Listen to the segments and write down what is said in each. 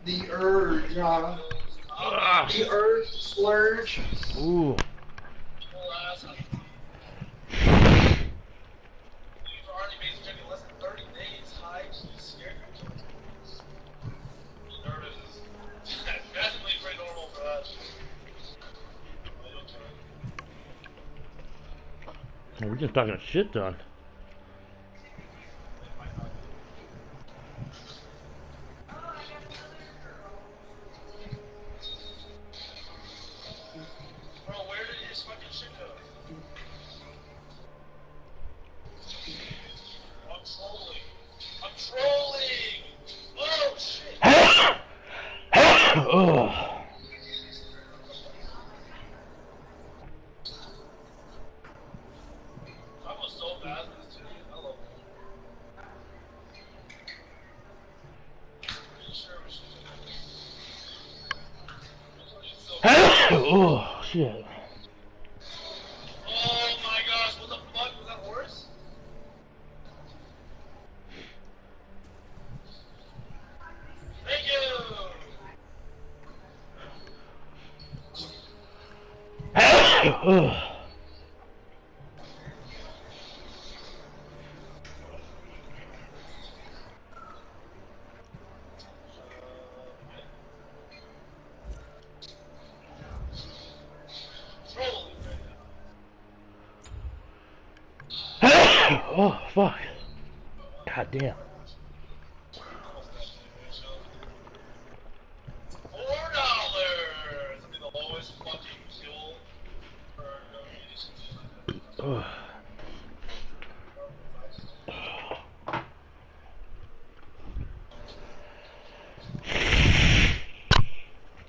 The urge, the urge splurge. Ooh. We're just talking a shit ton. Bro, where did his fucking shit go? I'm trolling. I'm trolling! Oh, shit! Oh. I was so bad in this today. I love it. Pretty sure we should Oh, shit. Oh my gosh, what the fuck? Was that horse? Thank you! Oh. Trolling right now. Oh, fuck. God damn. $4! That'd be the lowest fucking fuel for Oh.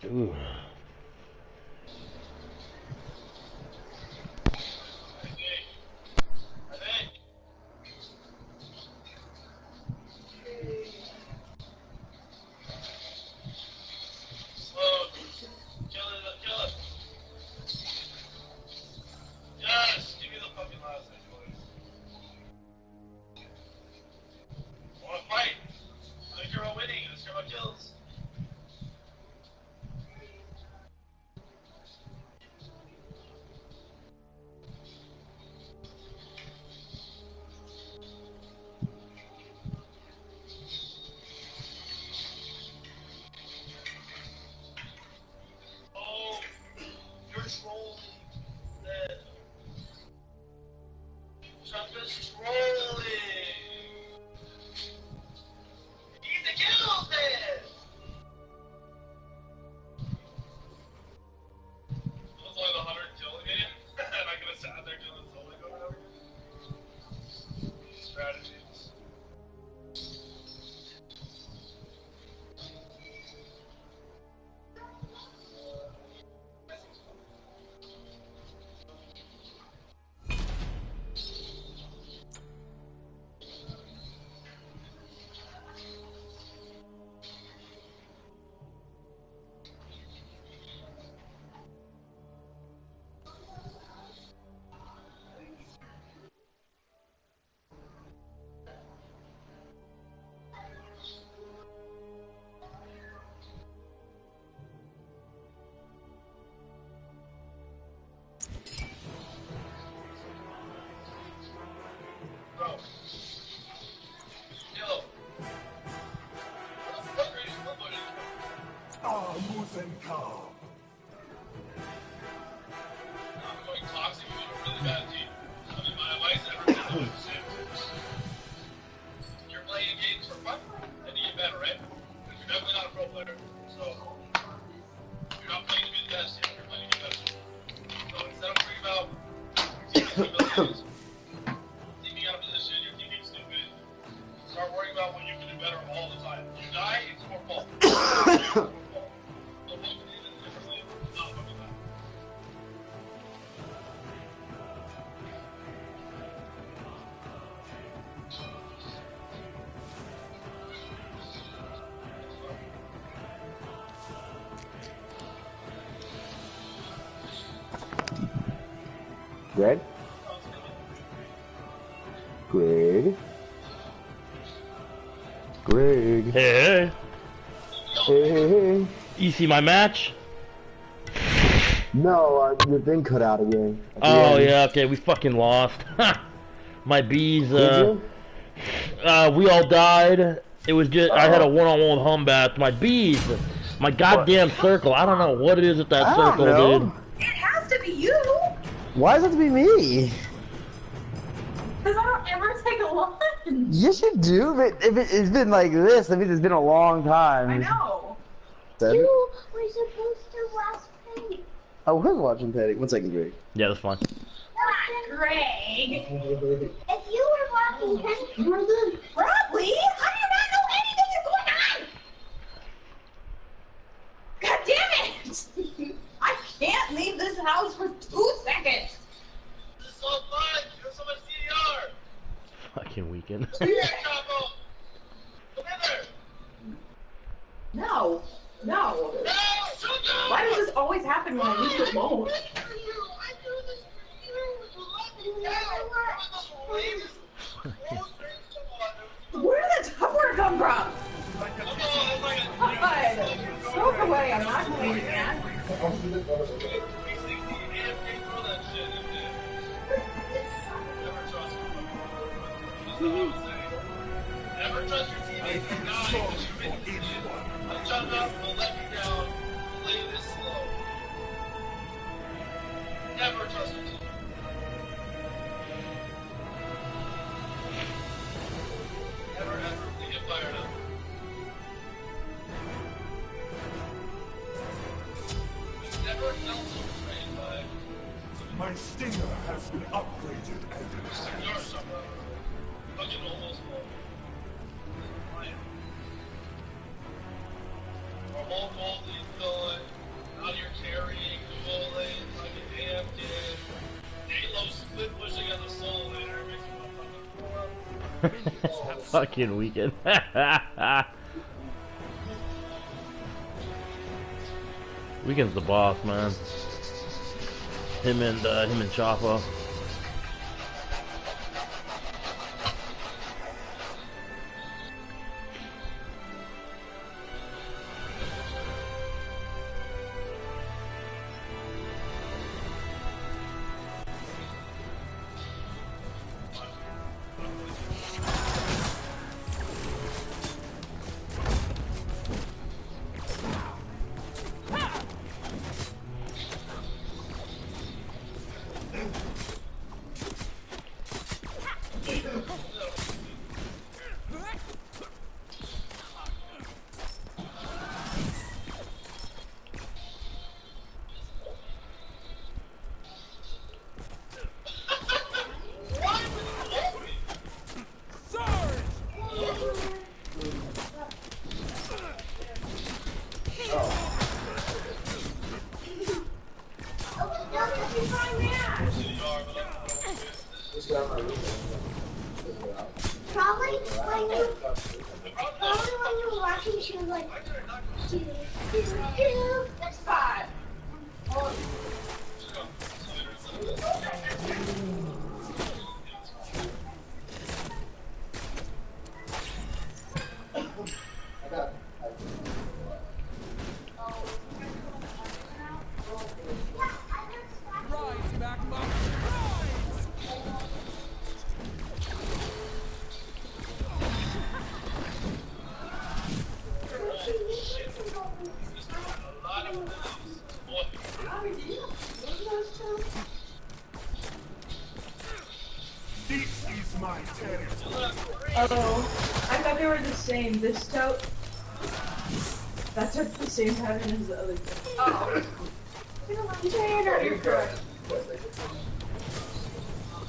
Ooh. Yes! Give me the fucking last name, boys. I wanna fight! I don't care about winning, I just care about kills. Oh, you're trolling. Shotgun's trolling. He's the kills, man. It was only the 100 kill game, and I could have sat there killing solo or whatever. Strategies. Bro. Yo. What the fuck are you promoting? I'm going toxic, you have a really bad team. I mean, my advice ever is to do the same. You're playing games for fun, and you get better, right? Because you're definitely not a pro player. So, you're not playing to be the best yet, you're playing to get better. So, instead of worrying about teaming out of position, your teammate's stupid, start worrying about when you can do better all the time. You die, it's your fault. So, look at it differently, not fucking Greg? Greg? Greg? Hey, Hey. you see my match? No, the thing cut out again. Oh yeah, okay, we fucking lost. My bees, Did you? we all died. It was just, I had a one-on-one with Humbat. My bees, my goddamn circle, I don't know what it is with that circle, dude. It has to be you! Why does it have to be me? Because I don't ever take a lunch! Yes, you do, but if it's been like this, that means it's been a long time. I know! You were supposed to watch Penny. I was watching Petty. 1 second, Greg. Yeah, that's fine. Not Greg! If you were watching Penny, you were the... Probably! I do not know anything that's going on! God damn it! I can't leave this house for 2 seconds! This is so fun! Give so much CDR! Fucking weekend. Come here, Chapo! Come in there! No! No! No! Shut up! Why does this always happen when I leave the phone? I do this for you! You let me down! Where did the Tupperware come from? God! Smoke away, I'm not going to that. Never trust your teammates. I'll jump up, we'll let you down, play this slow. Never trust your teammates. Never ever get fired up. Never felt so betrayed by My stinger has been upgraded and your summer. Fucking almost full. Our whole goal is done. Now you're carrying dual lane like an AF kid. Halo split pushing on the soul later makes me want to fucking throw up. Fucking weekend. Weekend's the boss, man. Him and Chapo. Probably when you were watching, she was like, do. Next time! this is my territory. Oh, I thought they were the same. This tote. That's the same pattern as the other tote. Oh. You're correct.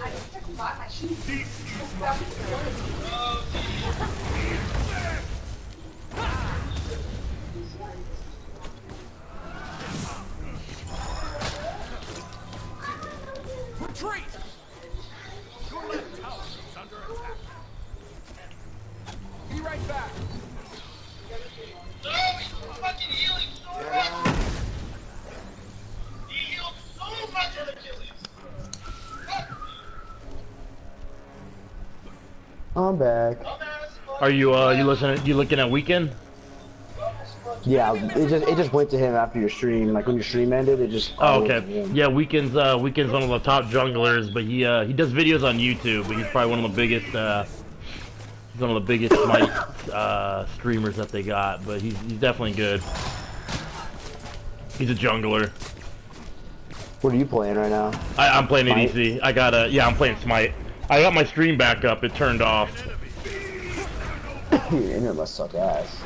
I just bought my shoes. This is my territory. Retreat! Your left tower is under attack. Be right back. No, he's fucking healing so much! He healed so much on Achilles! I'm back. Are you you looking at weekend? Yeah, it just went to him after your stream. Like when your stream ended, it just. Oh, okay. Yeah, weekend's one of the top junglers, but he does videos on YouTube. But he's probably one of the biggest he's one of the biggest Smite streamers that they got. But he's definitely good. He's a jungler. What are you playing right now? I'm playing Smite? ADC. I'm playing Smite. I got my stream back up. It turned off. Your internet must suck ass.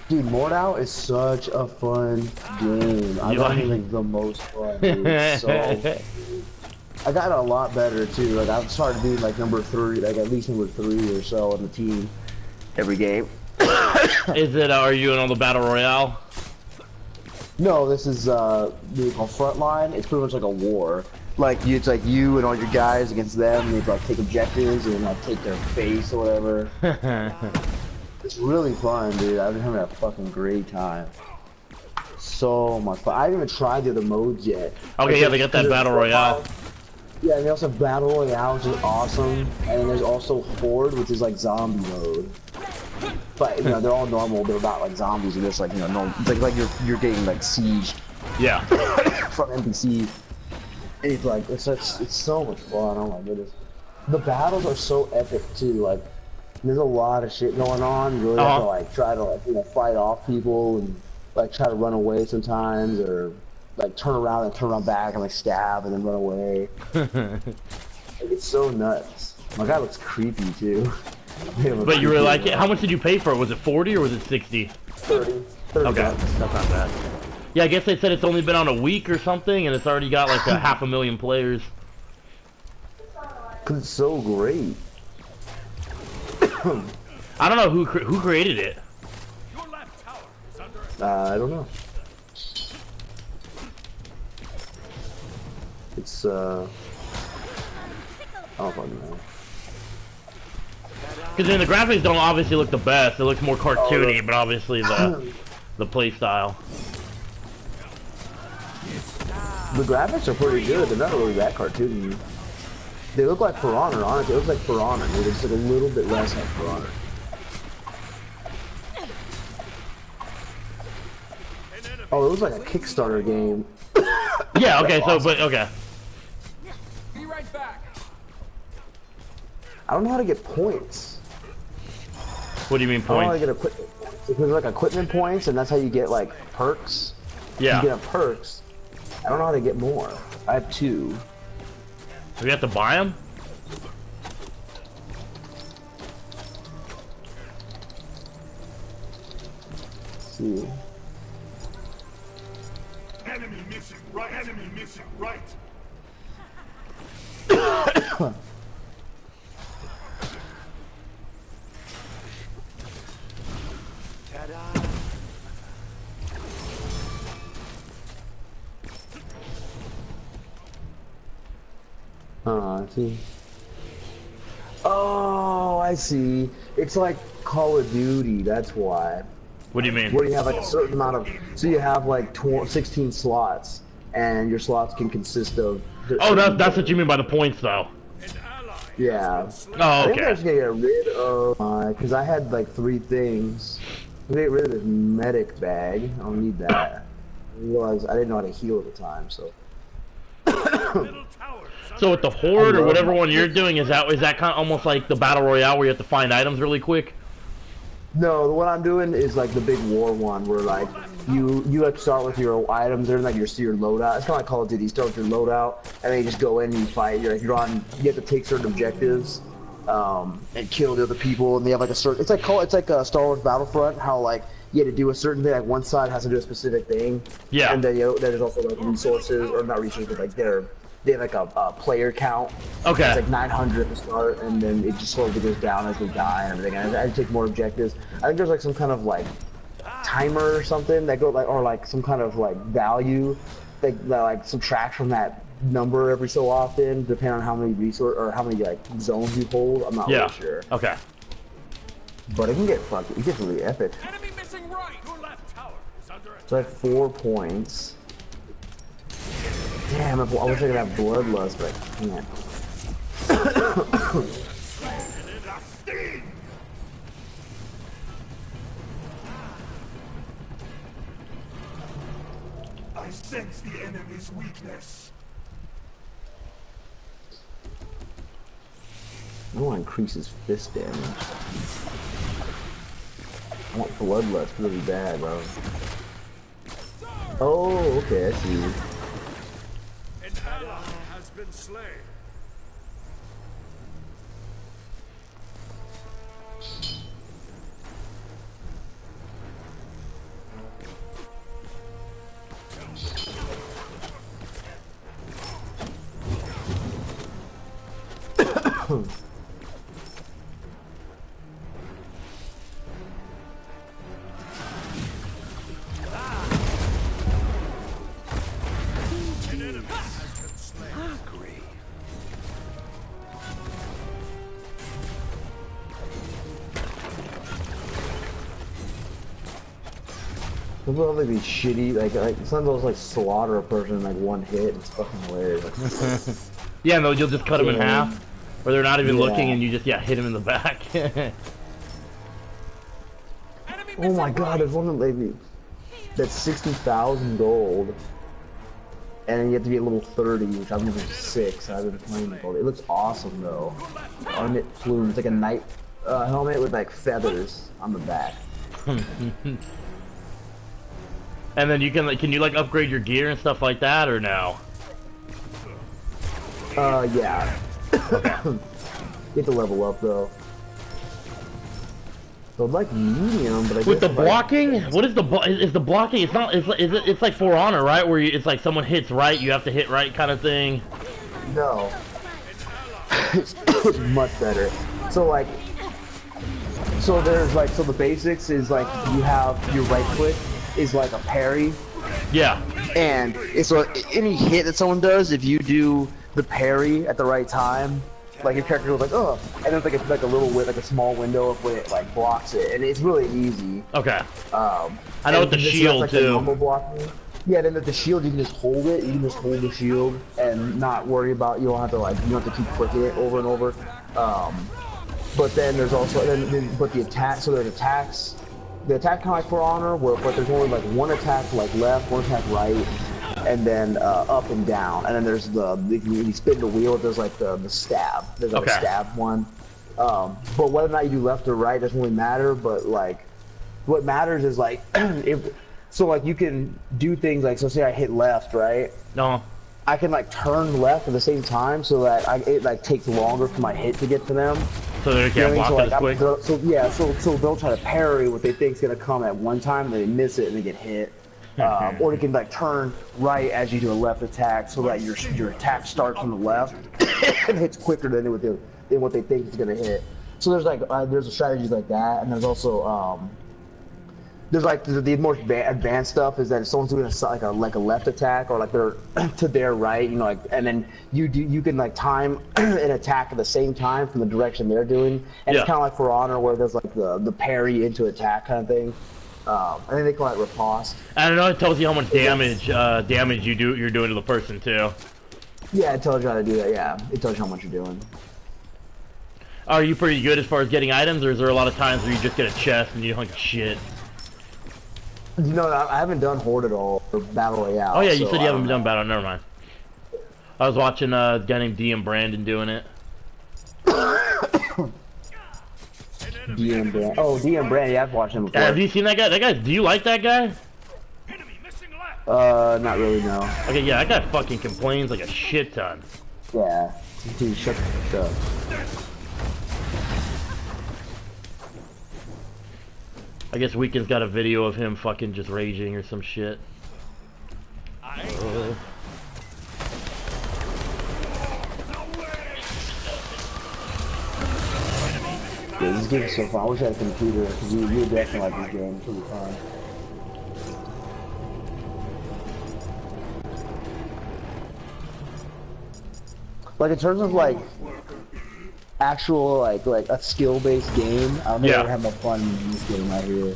Dude, Mortal is such a fun game. I'm having the most fun, dude. I got a lot better too. Like I've started being like number 3, like at least number 3 or so on the team every game. Is it? Are you in on the battle royale? No, this is called Frontline. It's pretty much like a war. Like it's like you and all your guys against them. And they like take objectives and like take their face or whatever. It's really fun, dude. I've been having a fucking great time. So much fun. I haven't even tried the other modes yet. Okay, like, yeah, they got that battle royale. Yeah, and they also have battle royale, which is awesome. And then there's also horde, which is like zombie mode. But you know, they're all normal. They're not like zombies. They're just like normal. It's like you're getting like sieged. Yeah. From NPCs. And it's like it's so much fun. Oh my goodness. The battles are so epic too. Like there's a lot of shit going on. You really have to like try to like fight off people and like try to run away sometimes, or like turn around back and like stab and then run away. Like, it's so nuts. My guy looks creepy too. But you really like it? How much did you pay for it? Was it 40 or was it 60? 30 Okay, bucks. that's not bad. Yeah, I guess they said it's only been on a week or something, and it's already got like 500,000 players. Cause it's so great. I don't know who created it. I don't know. It's I don't fucking know. Because the graphics don't obviously look the best. It looks more cartoony, but obviously the play style. The graphics are pretty good. They're not really that cartoony. They look like For Honor, honestly. It looks like For Honor. They're just like a little bit less like For Honor. Oh, it looks like a Kickstarter game. Yeah. Okay. So, but okay. Be right back. I don't know how to get points. What do you mean I don't know how to points? get equipment. There's like equipment points, and that's how you get like perks. Yeah. You get perks. I don't know how to get more. I have 2. Do we have to buy them? Let's see. Enemy missing right. Enemy missing right. I see. Oh, I see. It's like Call of Duty, that's why. What do you mean? Where you have like a certain amount of, so you have like 16 slots, and your slots can consist of. Oh, that's what you mean by the points, though. Yeah. Oh, I think okay. I was gonna get rid of because I had like 3 things. I'm gonna get rid of this medic bag. I don't need that. I realized I didn't know how to heal at the time, so. So with the horde or whatever one you're doing, is that kind of almost like the battle royale where you have to find items really quick? No, the one I'm doing is like the big war one where like you have to start with your items and like your loadout. It's kind of like Call of Duty. You start with your loadout and then you just go in and you fight. You have to take certain objectives and kill the other people. And they have like a certain. It's like Star Wars Battlefront. How like you had to do a certain thing. Like one side has to do a specific thing. Yeah. And then there's also like resources or not resources, but like they have like a player count. Okay. It's like 900 at the start, and then it just slowly goes down as they die and everything. And I had to take more objectives. I think there's like some kind of like timer or something that go like, or like some kind of like value that like subtract from that number every so often, depending on how many or how many like zones you hold. I'm not really sure. Okay. But it gets really epic. Enemy missing right. Your left tower is under attack. So I have 4 points. Damn, I wish I could have bloodlust, but I can't. I sense the enemy's weakness. I want to increase his fist damage. I want bloodlust really bad, bro. Oh, okay, I see. An ally has been slain. People have like these shitty, like some of those like slaughter a person in like one hit. It's fucking hilarious. Yeah, no, you'll just cut them in half, or they're not even looking, Yeah. and you just hit them in the back. Oh my god, there's one that maybe that's 60,000 gold, and then you have to be at level 30, which I've never 6. I've been playing gold. It looks awesome though. Armlet plume, it's like a knight helmet with like feathers on the back. And then you can you like upgrade your gear and stuff like that, or no? Yeah. You have to level up though. So I'd like medium, but I With the guess, blocking, what is the is the blocking? It's not. It's like For Honor, right? Where it's like someone hits right, you have to hit right, kind of thing. No. It's much better. So like, so there's like, so the basics is like you have your right click is like a parry. Yeah. And it's like any hit that someone does, if you do the parry at the right time, like your character goes like, oh, and then it's like a little like a small window of when it like blocks it, and it's really easy. Okay. I know with the shield like too. The normal blocking. Yeah, then with the shield you can just hold it. You can just hold the shield and not worry about. You don't have to like. You don't have to keep clicking it over and over. But then there's also but the attack. So there's attacks. The attack kind of like For Honor, but there's only like one attack like left, one attack right, and then up and down. And then there's if you spin the wheel, there's like the stab. There's like a stab one. But whether or not you do left or right doesn't really matter. But like, what matters is like so like you can do things like, so say I hit left, right? No. I can like turn left at the same time so that it like takes longer for my hit to get to them. So they can't block it as quick? So they'll try to parry what they think is going to come at one time, and they miss it and they get hit. Or you can like turn right as you do a left attack so that your attack starts from the left and hits quicker than what they think it's going to hit. So there's like there's strategies like that, and there's also there's like the more advanced stuff is that if someone's doing like a left attack or like they're to their right, you know, like, and then you can like time an attack at the same time from the direction they're doing, and it's kind of like For Honor where there's like the parry into attack kind of thing. I think they call it riposte. I don't know. It tells you how much damage you're doing to the person too. Yeah, it tells you how to do that. Yeah, it tells you how much you're doing. Are you pretty good as far as getting items, or is there a lot of times where you just get a chest and you don't get shit? No, I haven't done Horde at all, or Battle Royale. Oh yeah, you said you haven't done Battle. Never mind. I was watching a guy named DM Brandon doing it. DM Brandon. Oh, DM Brandon. Yeah, I've watched him before. Have you seen that guy? Do you like that guy? Not really, no. Okay, yeah, that guy fucking complains like a shit ton. Yeah. Dude, shut the fuck up. I guess Weekend's got a video of him fucking just raging or some shit. Yeah, this game is so fun. I wish I had a computer, because you would definitely like this game. It's really fun. Like, in terms of, like, actual, like a skill-based game, I'll never have more fun in this game right here.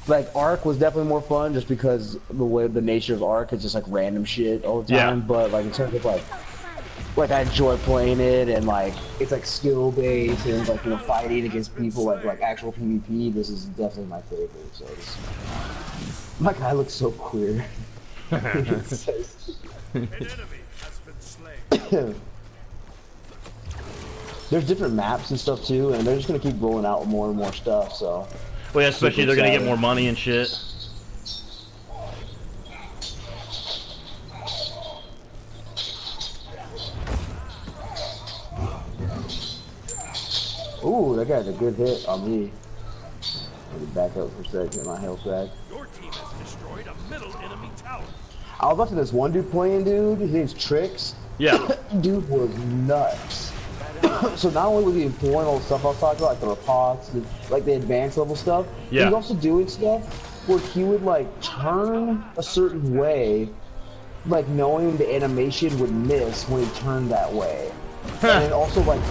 Like Ark was definitely more fun just because the way the nature of Ark is just like random shit all the time. Yeah. But like in terms of like I enjoy playing it and like it's like skill based and like fighting against people like actual PvP. This is definitely my favorite. So my guy looks so queer. An enemy has been slain. There's different maps and stuff too, and they're just gonna keep rolling out more and more stuff. So. Well, yeah, especially they're gonna get more money and shit. Ooh, that guy's a good hit on me. Let me back up for a second, get my health back. Your team has destroyed a middle enemy tower. I was watching this one dude playing, dude. His name's Tricks. Yeah. Dude was nuts. So not only was he employing all the stuff I was talking about, like the repots, like the advanced level stuff, Yeah. he was also doing stuff where he would like turn a certain way, like knowing the animation would miss when he turned that way. And then also like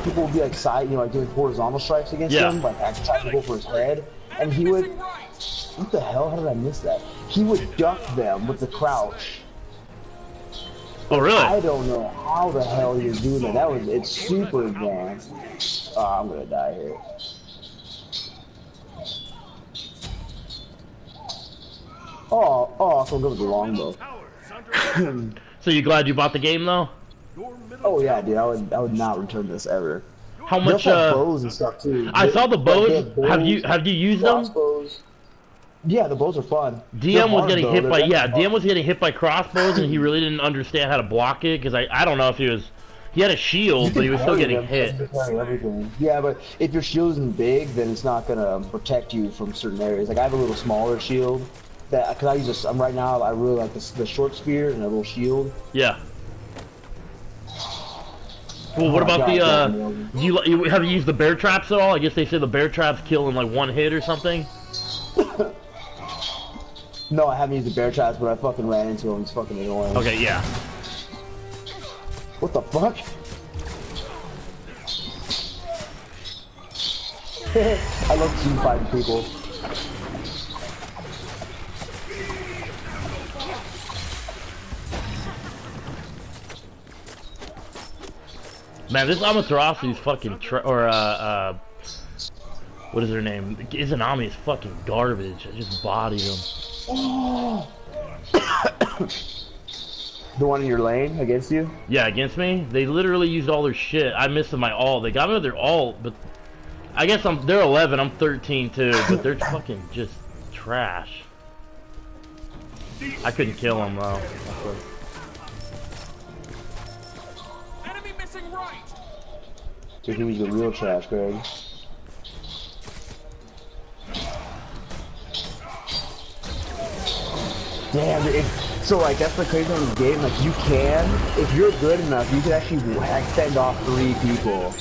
people would be like side, like doing horizontal strikes against him, like actually trying to go for his head, and he would. What the hell? How did I miss that? He would duck them with the crouch. Oh, really? I don't know how the hell he was doing that. It's super advanced. Oh, I'm gonna die here. So I'm going with the longbow. So you glad you bought the game though? Oh yeah, dude. I would not return this ever. How much? They also have bows and stuff too. I saw the bows. Have you used them? Crossbows. Yeah, the bows are fun. DM was getting hit by DM was getting hit by crossbows, and he really didn't understand how to block it because I don't know if he had a shield, but he was still getting hit. Everything. Yeah, but if your shield isn't big, then it's not gonna protect you from certain areas. Like I have a little smaller shield that because I use this. Right now I really like the short spear and a little shield. Yeah. Well, what about have you used the bear traps at all? I guess they say the bear traps kill in like one hit or something. No, I haven't used the bear traps, but I fucking ran into them. It's fucking annoying. Okay, yeah. What the fuck? I love team fighting people. Man, this Amaterasu's fucking what is her name? Izanami is fucking garbage. I just bodied him. Oh. The one in your lane against you? Yeah, against me. They literally used all their shit. I missed my ult. They got me with their ult, but I guess they're 11. I'm 13 too, but they're fucking just trash. I couldn't kill them though. Enemy missing right. So he was the real trash, Greg. Damn, so like that's the crazy thing in the game. Like you can, if you're good enough, you can actually fend off 3 people.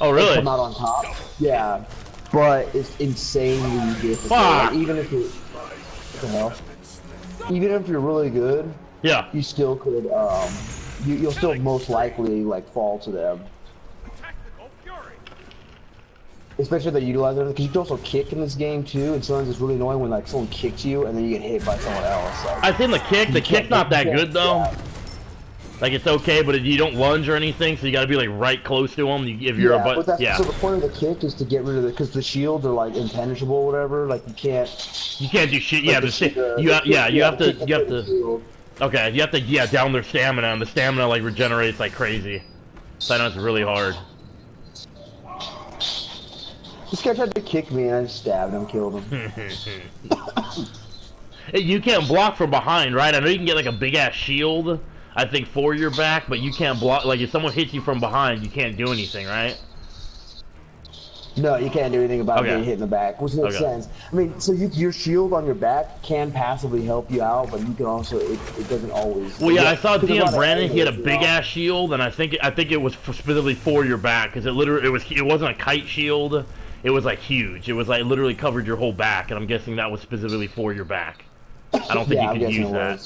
Oh really? Come out on top. Yeah, but it's insanely difficult. Like, even if you, what the hell? Even if you're really good, yeah, you still could. You'll still most likely like fall to them. Especially if they utilize it, because you can also kick in this game too, and sometimes it's really annoying when like someone kicks you and then you get hit by someone else. Like, I think the kick's not that good though. Yeah. Like it's okay, but if you don't lunge or anything, so you gotta be like right close to them. If you're So the point of the kick is to get rid of it, because the shields are like impenetrable or whatever. Like you can't do shit. Yeah, you have to. Okay, you have to down their stamina, and the stamina like regenerates like crazy. So I know it's really hard. This guy tried to kick me and I just stabbed him, killed him. Hey, you can't block from behind, right? I know you can get like a big ass shield, I think, for your back, but you can't block. Like if someone hits you from behind, you can't do anything, right? No, you can't do anything about getting hit in the back, which makes sense. I mean, so your shield on your back can passively help you out, but you can also it doesn't always. Well, yeah, I saw DM Brandon. He had a big ass shield, and I think it was specifically for your back, because it wasn't a kite shield. It was like huge. It was like literally covered your whole back, and I'm guessing that was specifically for your back. I don't think you can use that.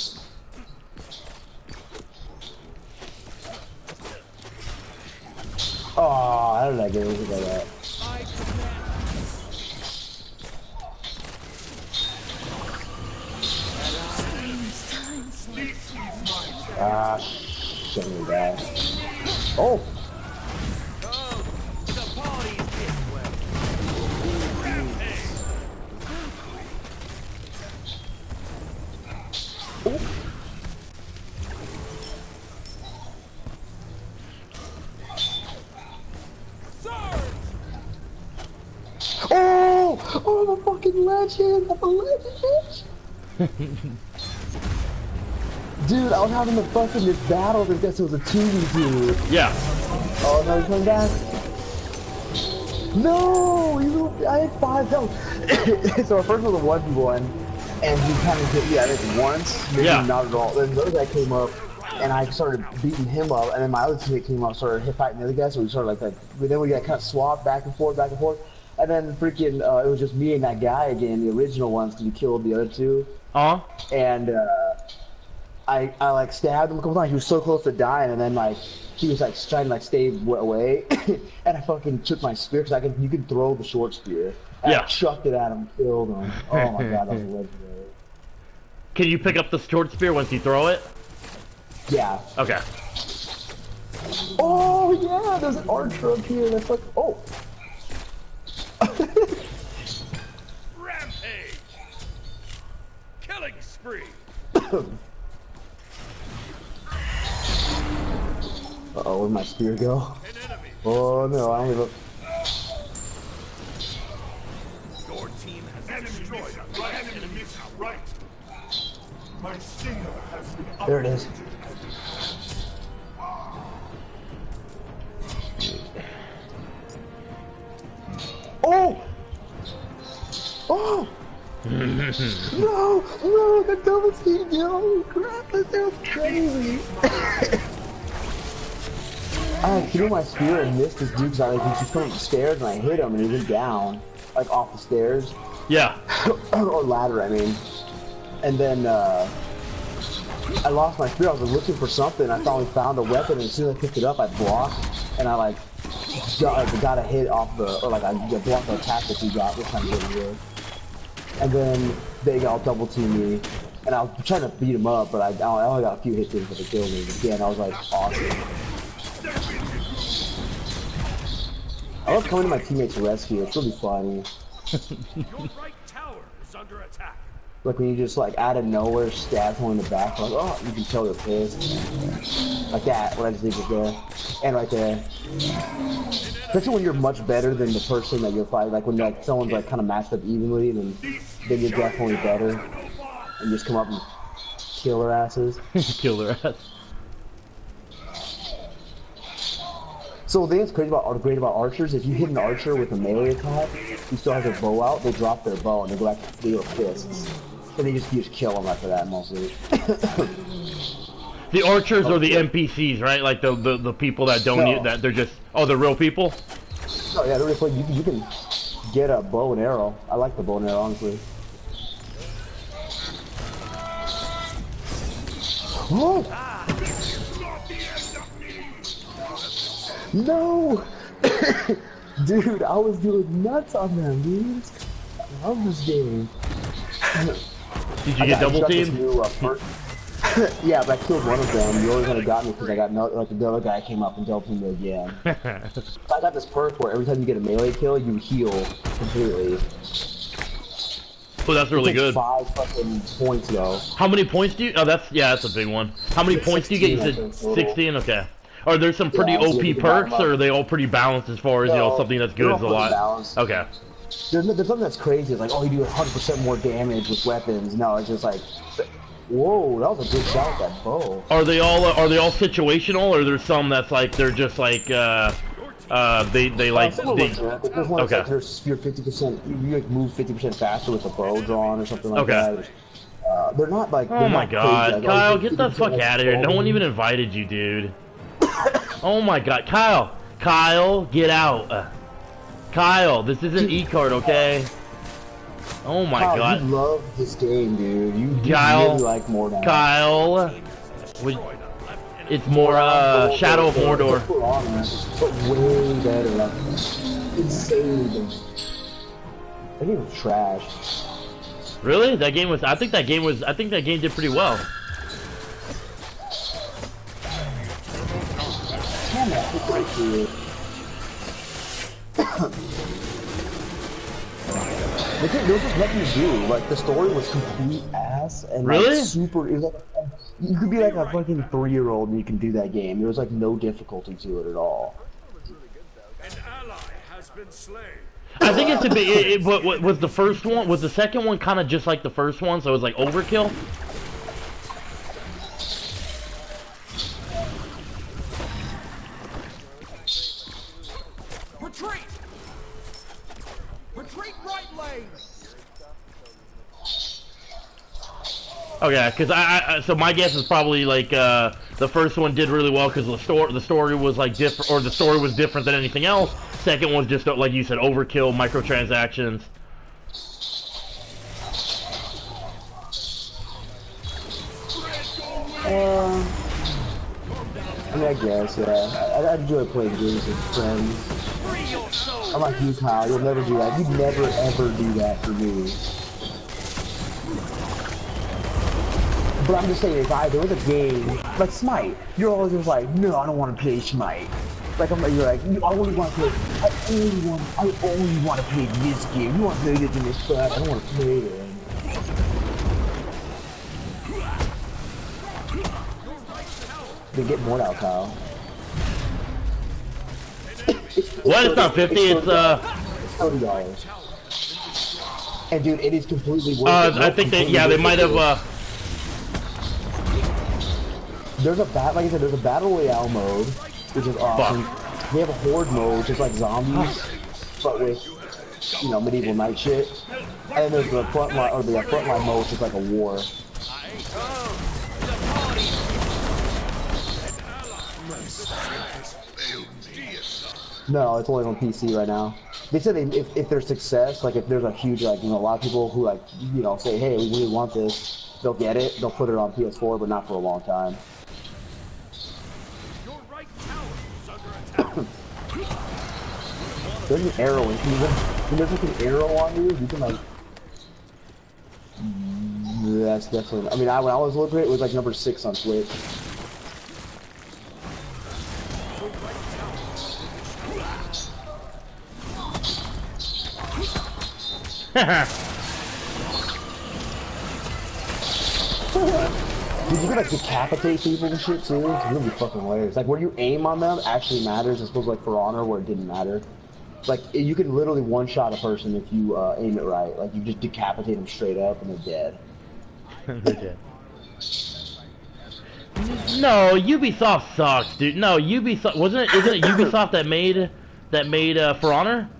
Oh, how did I get over that? Ah, shit me that. Oh! Oh! Oh, I'm a fucking legend! I'm a legend, bitch! Dude, I was having the fucking this battle that guess it was a 2v2. Yeah. Oh, no, he's coming back. No! I had 5 health. So our first was a 1v1, and he kind of hit me, I think, once. Maybe not at all. Then another guy came up, and I started beating him up, and then my other teammate came up, started hit fighting the other guy, so we started then we got kind of swapped back and forth, and then freaking, it was just me and that guy again, the original ones, because we killed the other two. And, I like stabbed him a couple times, he was so close to dying, and then like, he was like trying to like stay away, and I fucking took my spear, because you can throw the short spear. And I chucked it at him, killed him. Oh my god, that was legendary. Can you pick up the short spear once you throw it? Yeah. Okay. Oh yeah, there's an archer up here. That's like, oh. Rampage. Killing spree. Uh-oh, where'd my spear go? Oh no, I don't give up. Your team has destroyed my enemy's right. My stinger has been upgraded. There it is. Oh! Oh! No, the double team, yo! Crap, that was crazy! I threw my spear and missed this dude because he was coming up the stairs and I hit him and he went down, like off the stairs. Yeah. Or ladder, I mean. And then, I lost my spear. I was looking for something. I finally found a weapon, and as soon as I picked it up, I blocked, and I like got a hit off the, or like I blocked the attack that he got, which kind of really weird. And then they got double team me, and I was trying to beat him up, but I only got a few hits in, but they killed me. Again, I was like awesome. I love coming to my teammates' rescue. It's really funny. Your right tower is under attack. Like when you just like out of nowhere stab someone in the back, like oh, you can tell they're pissed. Like that, what I just did was there, and right there. Especially when you're much better than the person that you're fighting. Like when like someone's like kind of matched up evenly, then you're definitely better. And you just come up and kill their asses. Kill their ass. So the thing that's great about archers, if you hit an archer with a melee attack, who still has their bow out, they drop their bow and they go back to steel fists. And you just kill them after that mostly. The archers are the NPCs, right? Like the people that don't that they're just they're real people. Oh yeah, they're just like you can get a bow and arrow. I like the bow and arrow honestly. Oh! No! Dude, I was doing nuts on them, dude. I love this game. Did you get double teamed? Yeah, but I killed one of them. You always would have got me because I got like the other guy came up and double teamed me again. I got this perk where every time you get a melee kill, you heal completely. Oh, that's really good. 5 fucking points though. How many points do you? Oh, that's a big one. How many points do you get? You said 16. Okay. Are there some pretty OP perks, or are they all pretty balanced as far as something that's good is a lot? Balanced. Okay. There's something that's crazy. It's like, oh, you do 100% more damage with weapons. No, it's just like, whoa, that was a good shot with that bow. Are they all situational, or there's some that's like they're just like there's one okay. That's you're 50%. You like move 50% faster with a bow drawn or something like that. They're not like. Oh my god, like, Kyle, get the fuck out of here! No one even invited you, dude. Oh my god, Kyle, get out. Kyle, this isn't E-card, okay? Oh my god. You love this game, dude. You Kyle, really like more now. Kyle, it's more Shadow of Mordor. But way better, like insane. That game was trash. Really? That game was. I think that game did pretty well. There was just nothing to do. Like the story was complete ass and Really? like super. It was like, you could be like a fucking 3-year-old and you can do that game. There was like no difficulty to it at all. An ally has been slain. I think it's a bit. What was the first one? Was the second one kind of just like the first one? So it was like overkill. Retreat! Retreat right lane! Okay, because so my guess is probably like the first one did really well because the story was like different, or the story was different than anything else. Second one's just like you said, overkill, microtransactions. I mean, I guess, yeah. I enjoy playing games with friends. I'm like you, Kyle. You'll never do that. You'd never ever do that for me. But I'm just saying, if there was a game like Smite, you're always just like, no, I don't want to play Smite. Like you're like, I only want to play. I only want to play this game. You want to play this in this class? I don't want to play it. They get more out, Kyle. What? It's not 50. It's $30. And dude, it is completely worth it. I think they might have. There's a like I said, there's a battle royale mode, which is awesome. They have a horde mode, which is like zombies, but with medieval knight shit. And then there's the frontline mode, which is like a war. No, it's only on PC right now. They said if there's success, like if there's a huge, like, a lot of people who say, hey, we really want this, they'll get it, they'll put it on PS4, but not for a long time. Your right tower is under attack. There's an arrow in you. When there's like an arrow on you, you can like. That's definitely. I mean, when I was looking at it, it was like number 6 on Twitch. Dude, you can like decapitate people and shit too. It's really fucking hilarious. Like where you aim on them actually matters, as opposed to like For Honor where it didn't matter. Like you can literally one-shot a person if you aim it right. Like you just decapitate them straight up and they're dead. They're dead. No, Ubisoft sucks, dude. No, Ubisoft isn't it Ubisoft that made For Honor?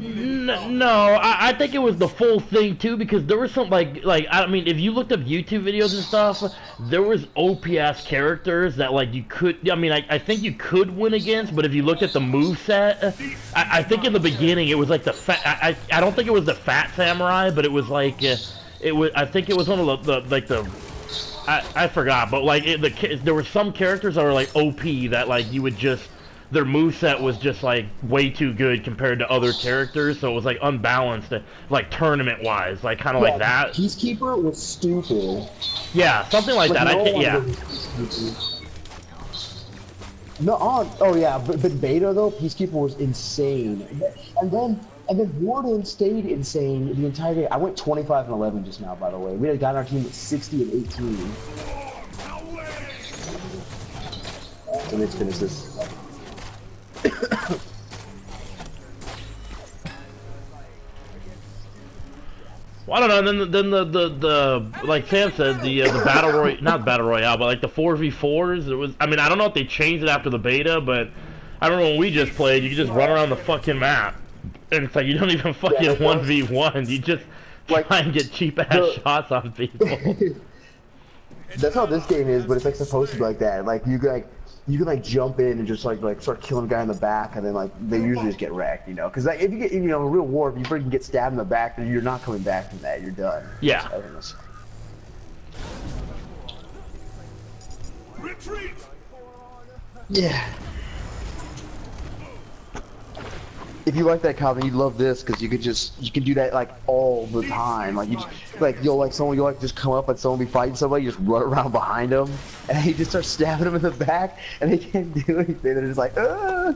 No, I think it was the full thing too, because there was some like I mean, if you looked up YouTube videos and stuff, there was OP-ass characters that like you could. I mean, I think you could win against, but if you looked at the moveset, I think in the beginning it was like the fat. I don't think it was the fat samurai, but it was like it was. I think it was one of the like the. I forgot, but like there were some characters that were like OP that like you would just. Their moveset was just like way too good compared to other characters, so it was like unbalanced, like tournament-wise, like kind of like that. Peacekeeper was stupid. Yeah, something like that. Yeah. No, oh yeah, but beta though, Peacekeeper was insane, and then Warden stayed insane the entire day. I went 25-11 just now, by the way. We had a guy on our team at 60 and 18. So let's finish this. Well, I don't know. And then the like Sam said, the battle royale, not battle royale, but like the 4v4s. It was. I mean, I don't know if they changed it after the beta, but I remember when we just played, you could just run around the fucking map, and it's like you don't even fucking 1v1. You just try and get cheap ass shots on people. That's how this game is, but it's like supposed to be like that. Like you can jump in and just like start killing a guy in the back, and then like they usually just get wrecked, Because like, if you get in a real war, if you freaking get stabbed in the back, then you're not coming back from that. You're done. Yeah. Retreat. Yeah. if you like that comment, you'd love this because you can do that like all the time. Like you'll like just come up and someone be fighting somebody, you just run around behind them, and he just starts stabbing them in the back, and they can't do anything. They're just like, Ugh!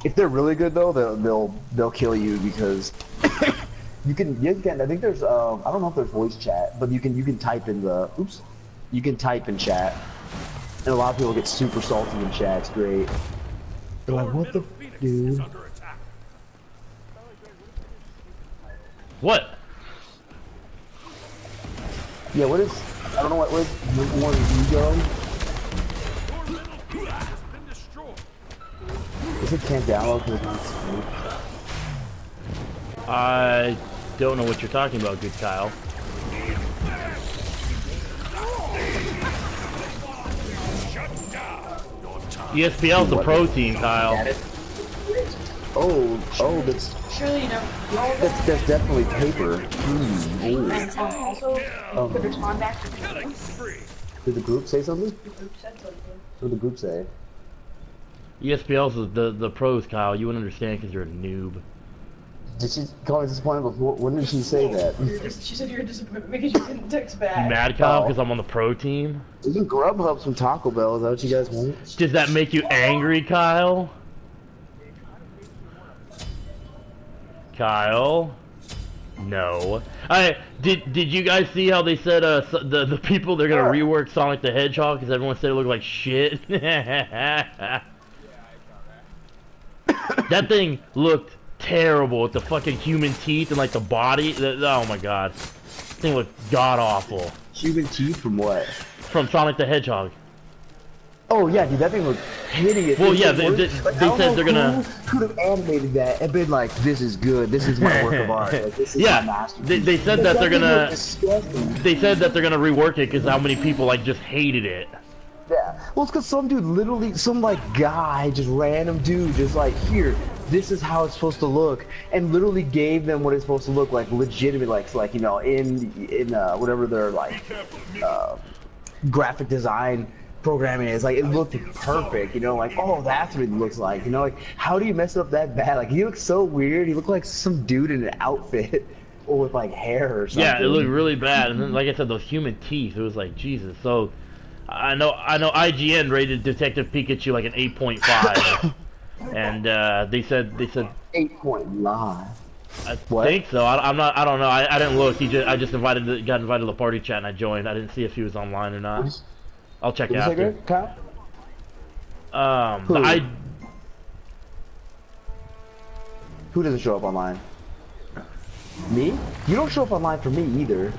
If they're really good though, they'll kill you because you can. I think there's I don't know if there's voice chat, but you can type in the you can type in chat, and a lot of people get super salty in chat. It's great. They're like, what the f, dude? What? Yeah, what is? I don't know what is one ego. Is it can't download because it's Smite? I don't know what you're talking about, good Kyle. ESPL's the pro team, Kyle. Oh, that's Surely you know. that's definitely paper. And also, put your spawn back. Did the group say something? The group said something. What did the group say? ESPL's the pros, Kyle. You wouldn't understand because you're a noob. Did she call me disappointed before? When did she say that? She said you were disappointed because you didn't text back. You mad, Kyle, because I'm on the pro team? You can Grubhub some Taco Bell. Is that what you guys want? Does that make you angry, Kyle? Kyle? No. Did you guys see how they said the people they're gonna rework Sonic the Hedgehog because everyone said it looked like shit? That thing looked terrible with the fucking human teeth and like the body. Oh my god, that thing looked god awful. Human teeth from what? From Sonic the Hedgehog. Oh yeah, dude, that thing looked hideous. Well, yeah, they said they're gonna. Who could have animated that and been like, "This is good. This is my work of art. Like, this is my Yeah, masterpiece." they said that they're thing gonna. looked disgusting. They said that they're gonna rework it because how many people like just hated it. Yeah, well, it's because some dude literally, some like guy, just random dude, just like, here, this is how it's supposed to look, and literally gave them what it's supposed to look like, legitimate, like you know, in whatever their like graphic design programming is. Like, it looked perfect, you know, like, oh, that's what it looks like, you know, like, how do you mess it up that bad? Like, he looks so weird. He looked like some dude in an outfit or with like hair or something. Yeah, it looked really bad, and then like I said, those human teeth. It was like Jesus. So. I know IGN rated Detective Pikachu like an 8.5, and they said 8.9. I think so. I don't know. I didn't look. I just got invited to the party chat and I joined. I didn't see if he was online or not. I'll check it after. Who doesn't show up online? Me? You don't show up online for me either.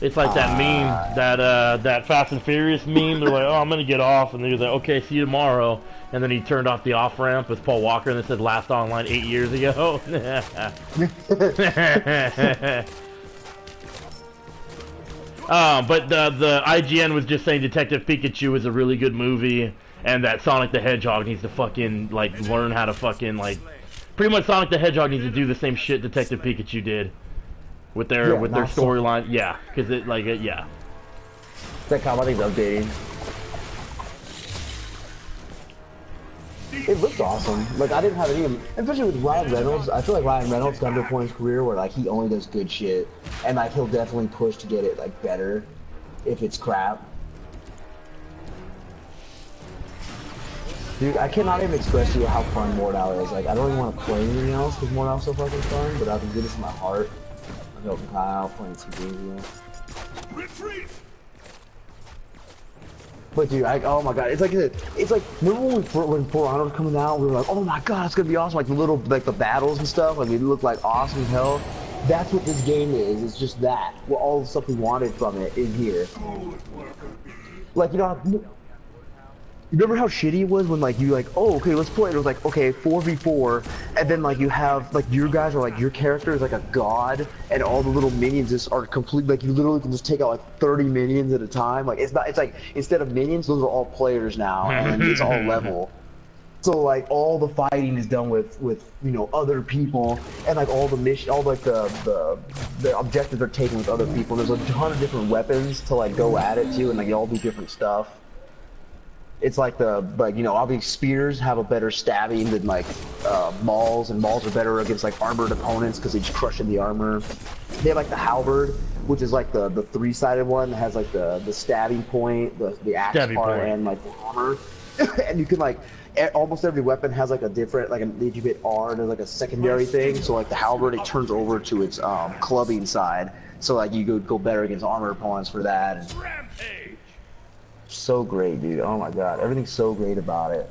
It's like that meme, that Fast and Furious meme. They're like, "Oh, I'm gonna get off," and they're like, "Okay, see you tomorrow." And then he turned off the off ramp with Paul Walker, and it said "last online 8 years ago." But the IGN was just saying Detective Pikachu is a really good movie, and that Sonic the Hedgehog needs to fucking like learn how to fucking like. Pretty much, Sonic the Hedgehog needs to do the same shit Detective Pikachu did with their storyline. Yeah, because yeah. That comic updating. It looked awesome. Like, I didn't have any, especially with Ryan Reynolds. I feel like Ryan Reynolds got to a point in his career where like he only does good shit, and like he'll definitely push to get it like better if it's crap. Dude, I cannot even express to you how fun Mordau is. Like, I don't even want to play anything else because Mordau's so fucking fun, but I can get this in my heart. I'm helping Kyle playing some games, you know. Retreat! But dude, oh my god, it's like remember when For Honor was coming out, we were like, oh my god, it's gonna be awesome, like the battles and stuff, like it looked like awesome as hell. That's what this game is. It's just that. Well, all the stuff we wanted from it in here. Like, you know, remember how shitty it was when like you like, oh okay, let's play it. It was like, okay, 4v4, and then like you have like your guys are like, your character is like a god, and all the little minions just are complete, like you literally can just take out like 30 minions at a time. Like it's like instead of minions, those are all players now, and it's all level. So like all the fighting is done with you know other people, and like all the mission, all like the objectives are taken with other people. There's a ton of different weapons to like go at it too, and like they all do different stuff. It's like you know obviously spears have a better stabbing than like mauls, and mauls are better against like armored opponents because they just crush in the armor. They have like the halberd, which is like the three-sided one that has like the stabbing point, the axe Stabbing part, point. and like the hammer. And you can like almost every weapon has like a different like if you hit R, there's like a secondary thing. So like the halberd, it turns over to its clubbing side. So like you go better against armor opponents for that. And Rampage. so great, dude. Oh my god, everything's so great about it.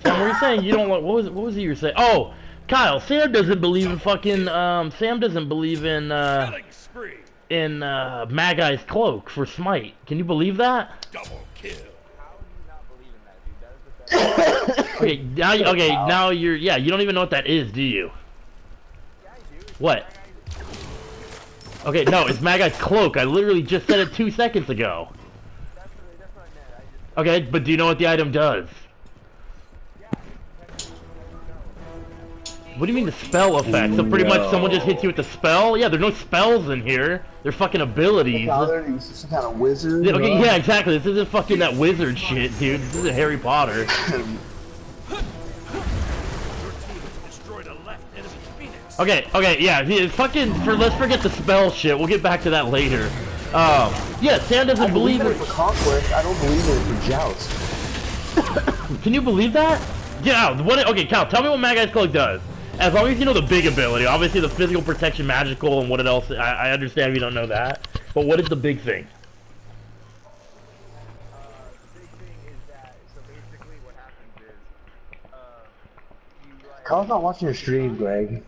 Sam, were you saying you don't like? What was it you were saying? Oh, Kyle, Sam doesn't believe in fucking. Sam doesn't believe in Killing spree. Magai's cloak for Smite. Can you believe that? Double kill. Okay, now you're you don't even know what that is, do you? What? Okay, no, it's Magai's cloak. I literally just said it 2 seconds ago. Okay, but do you know what the item does? What do you mean the spell effect? So pretty much someone just hits you with the spell? Yeah, there's no spells in here. They're fucking abilities. He's some kind of wizard. Okay, yeah, exactly. This isn't fucking that wizard shit, dude. This isn't Harry Potter. Your team has destroyed a left enemy Phoenix. Okay, yeah, let's forget the spell shit. We'll get back to that later. Yeah, Sam doesn't believe in it. it for Conquest. I don't believe in it for Joust. Can you believe that? Yeah, okay, Cal, tell me what Magai's cloak does. As long as you know the big ability, obviously the physical protection, magical, and what else, I understand if you don't know that. But what is the big thing? The big thing is that, so basically what happens is, you like, Kyle's not watching your stream, Greg.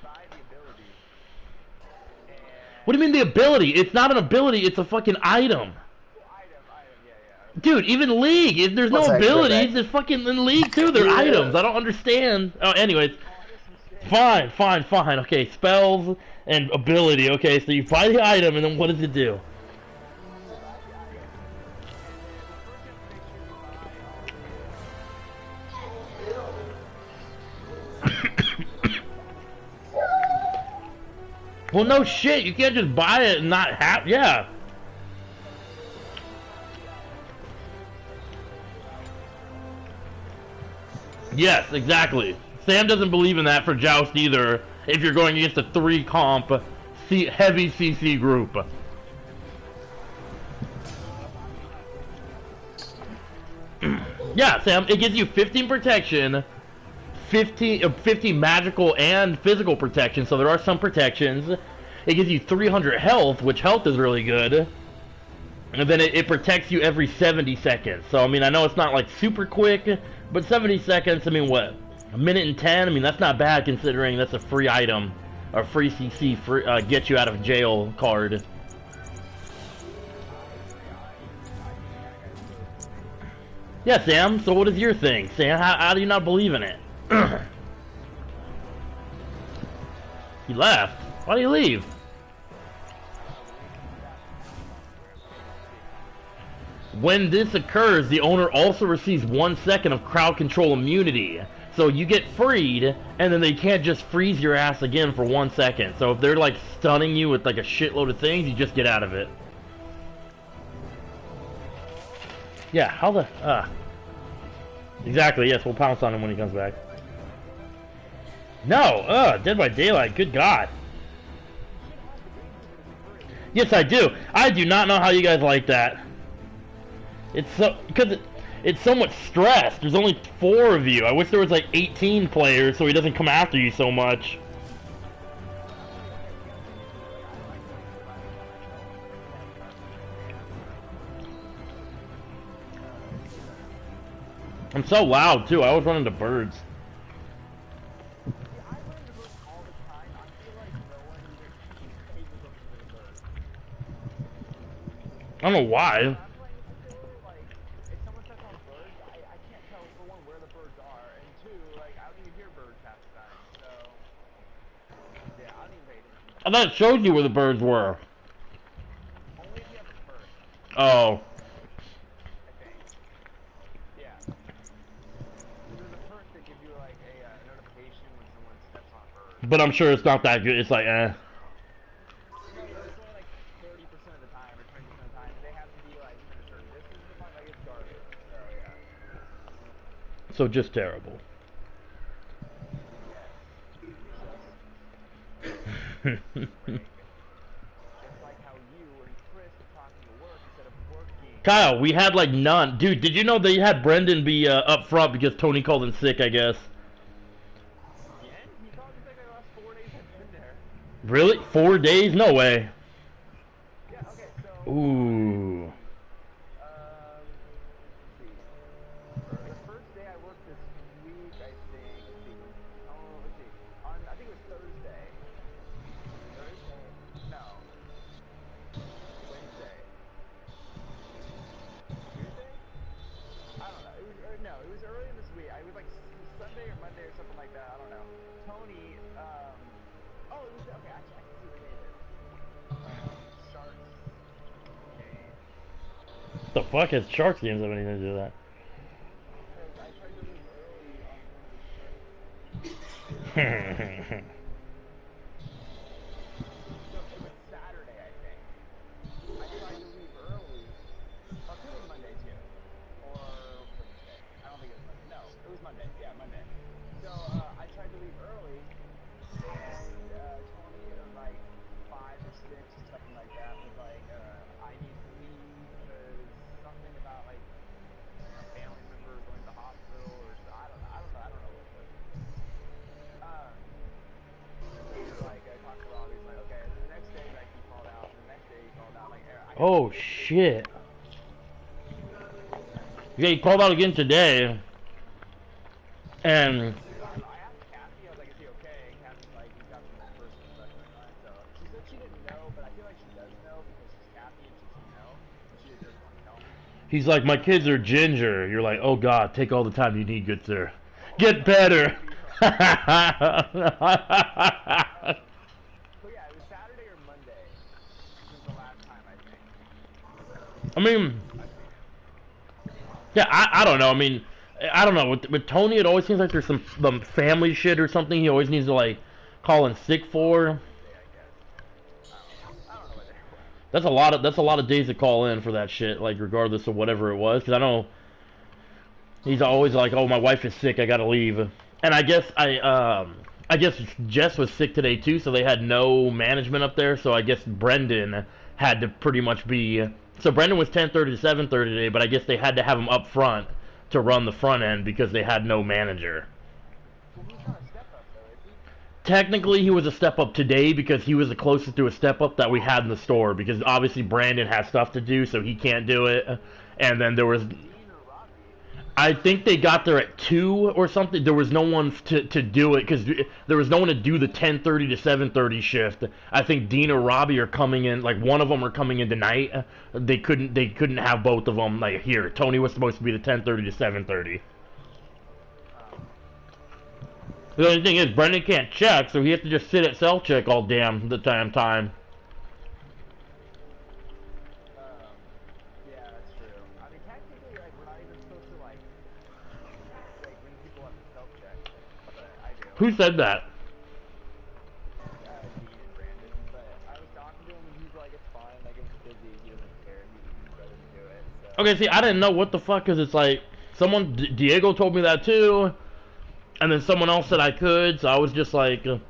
buy the ability, and What do you mean the ability? It's not an ability, it's a fucking item. item, yeah. Dude, even League, if there's no What's that, abilities, Greg? there's fucking in League too, they're items. I don't understand. Oh, anyways. Fine. Okay, spells and ability. Okay, so you buy the item, and then what does it do? Well, no shit. You can't just buy it and not have. Yeah. Yes, exactly. Sam doesn't believe in that for Joust either, if you're going against a 3-comp heavy CC group. Yeah, Sam, it gives you 15 protection, 50 magical and physical protection, so there are some protections. It gives you 300 health, which health is really good. And then it protects you every 70 seconds. So, I mean, I know it's not like super quick, but 70 seconds, I mean, what? A minute and 10? I mean, that's not bad considering that's a free item. Or free CC, get you out of jail card. Yeah, Sam, so what is your thing? Sam, how do you not believe in it? He left? Why did he leave? When this occurs, the owner also receives 1 second of crowd control immunity. So you get freed, and then they can't just freeze your ass again for 1 second. So if they're like stunning you with like a shitload of things, you just get out of it. Yeah, how the... Exactly, yes, we'll pounce on him when he comes back. No! Dead by Daylight, good God. Yes, I do. I do not know how you guys like that. It's so... Because it's so much stress. There's only 4 of you. I wish there was like 18 players so he doesn't come after you so much. I'm so loud too. I always run into birds. I don't know why. I thought it showed you where the birds were. Oh. But I'm sure it's not that good. It's like, eh. No, it's only like 30% of the time or 20% of the time. They have to be like within a certain distance of the point. Like it's garbage. So yeah. So just terrible. Yes. Just break. Just like how you and Chris are talking to work instead of working. Kyle, we had like none. Dude, did you know they had Brendan be up front because Tony called in sick, I guess? Again? He called me like the last 4 days I've been there. Really? 4 days? No way. Yeah, okay, so... Ooh. let's see. The first day I worked this week, I think, let's see. Oh, let's see. I think it was Thursday. Thursday? No. Wednesday. Tuesday? I don't know. It was no, it was early in this week. It was like Sunday or Monday or something like that. I don't know. Tony, oh, it was okay. Actually, I can see what day it is. Sharks game. The fuck has Sharks games have anything to do with that? Because I tried to leave early on one of the Sharks. So it was Saturday, I think. I tried to leave early. Oh, it could have been Monday too. Or Wednesday. I don't think it was Monday. No, it was Monday. Yeah, Monday. So I tried to leave early, and Tony at like 5 or 6 or something like that was like, I need to leave because something about like a family member going to the hospital or I don't know what it was. So he was like, talked to Rob. He's like, okay. And then the next day, like he called out. And the next day he called out. Like, I Oh shit. Yeah, he called out again today. And I asked Kathy, I was like, is he okay? And Kathy's like, he's got some personal stuff going on. So she said she didn't know, but I feel like she does know because she's Kathy and she should know. But she just doesn't want to tell me. he's like, my kids are ginger. You're like, oh god, take all the time you need, good sir. Get better. But yeah, it was Saturday or Monday. Was the last time I think. I mean, yeah, I don't know. I mean, I don't know. With Tony, it always seems like there's some family shit or something he always needs to like call in sick for. Wednesday, I guess. I don't know what they were. That's a lot of days to call in for that shit. Like regardless of whatever it was, because I know he's always like, oh, my wife is sick, I gotta leave. And I guess I guess Jess was sick today too, so they had no management up there. So I guess Brendan had to pretty much be. So Brendan was 10:30 to 7:30 today, but I guess they had to have him up front to run the front end because they had no manager. Well, he's not a step up though, is he? Technically, he was a step up today because he was the closest to a step up that we had in the store. Because obviously Brandon has stuff to do, so he can't do it. And then there was. Dean or Robbie? I think they got there at 2 or something. There was no one to do it because there was no one to do the 10:30 to 7:30 shift. I think Dean or Robbie are coming in. Like one of them are coming in tonight. They couldn't have both of them. Like here, Tony was supposed to be the 10:30 to 7:30. The only thing is Brendan can't check, so he has to just sit at self check all damn the time. Yeah, that's true. I mean, technically, like, we're not even supposed to, like bring people up to self-check, but I do. Who said that? Dean and Brandon, but I was talking to him, and he's like, it's fine, like, if it's busy, he doesn't care, he'd rather do it, so. Okay, see, I didn't know what the fuck, because it's like, someone, Diego told me that too, and then someone else said I could, so I was just like, I'm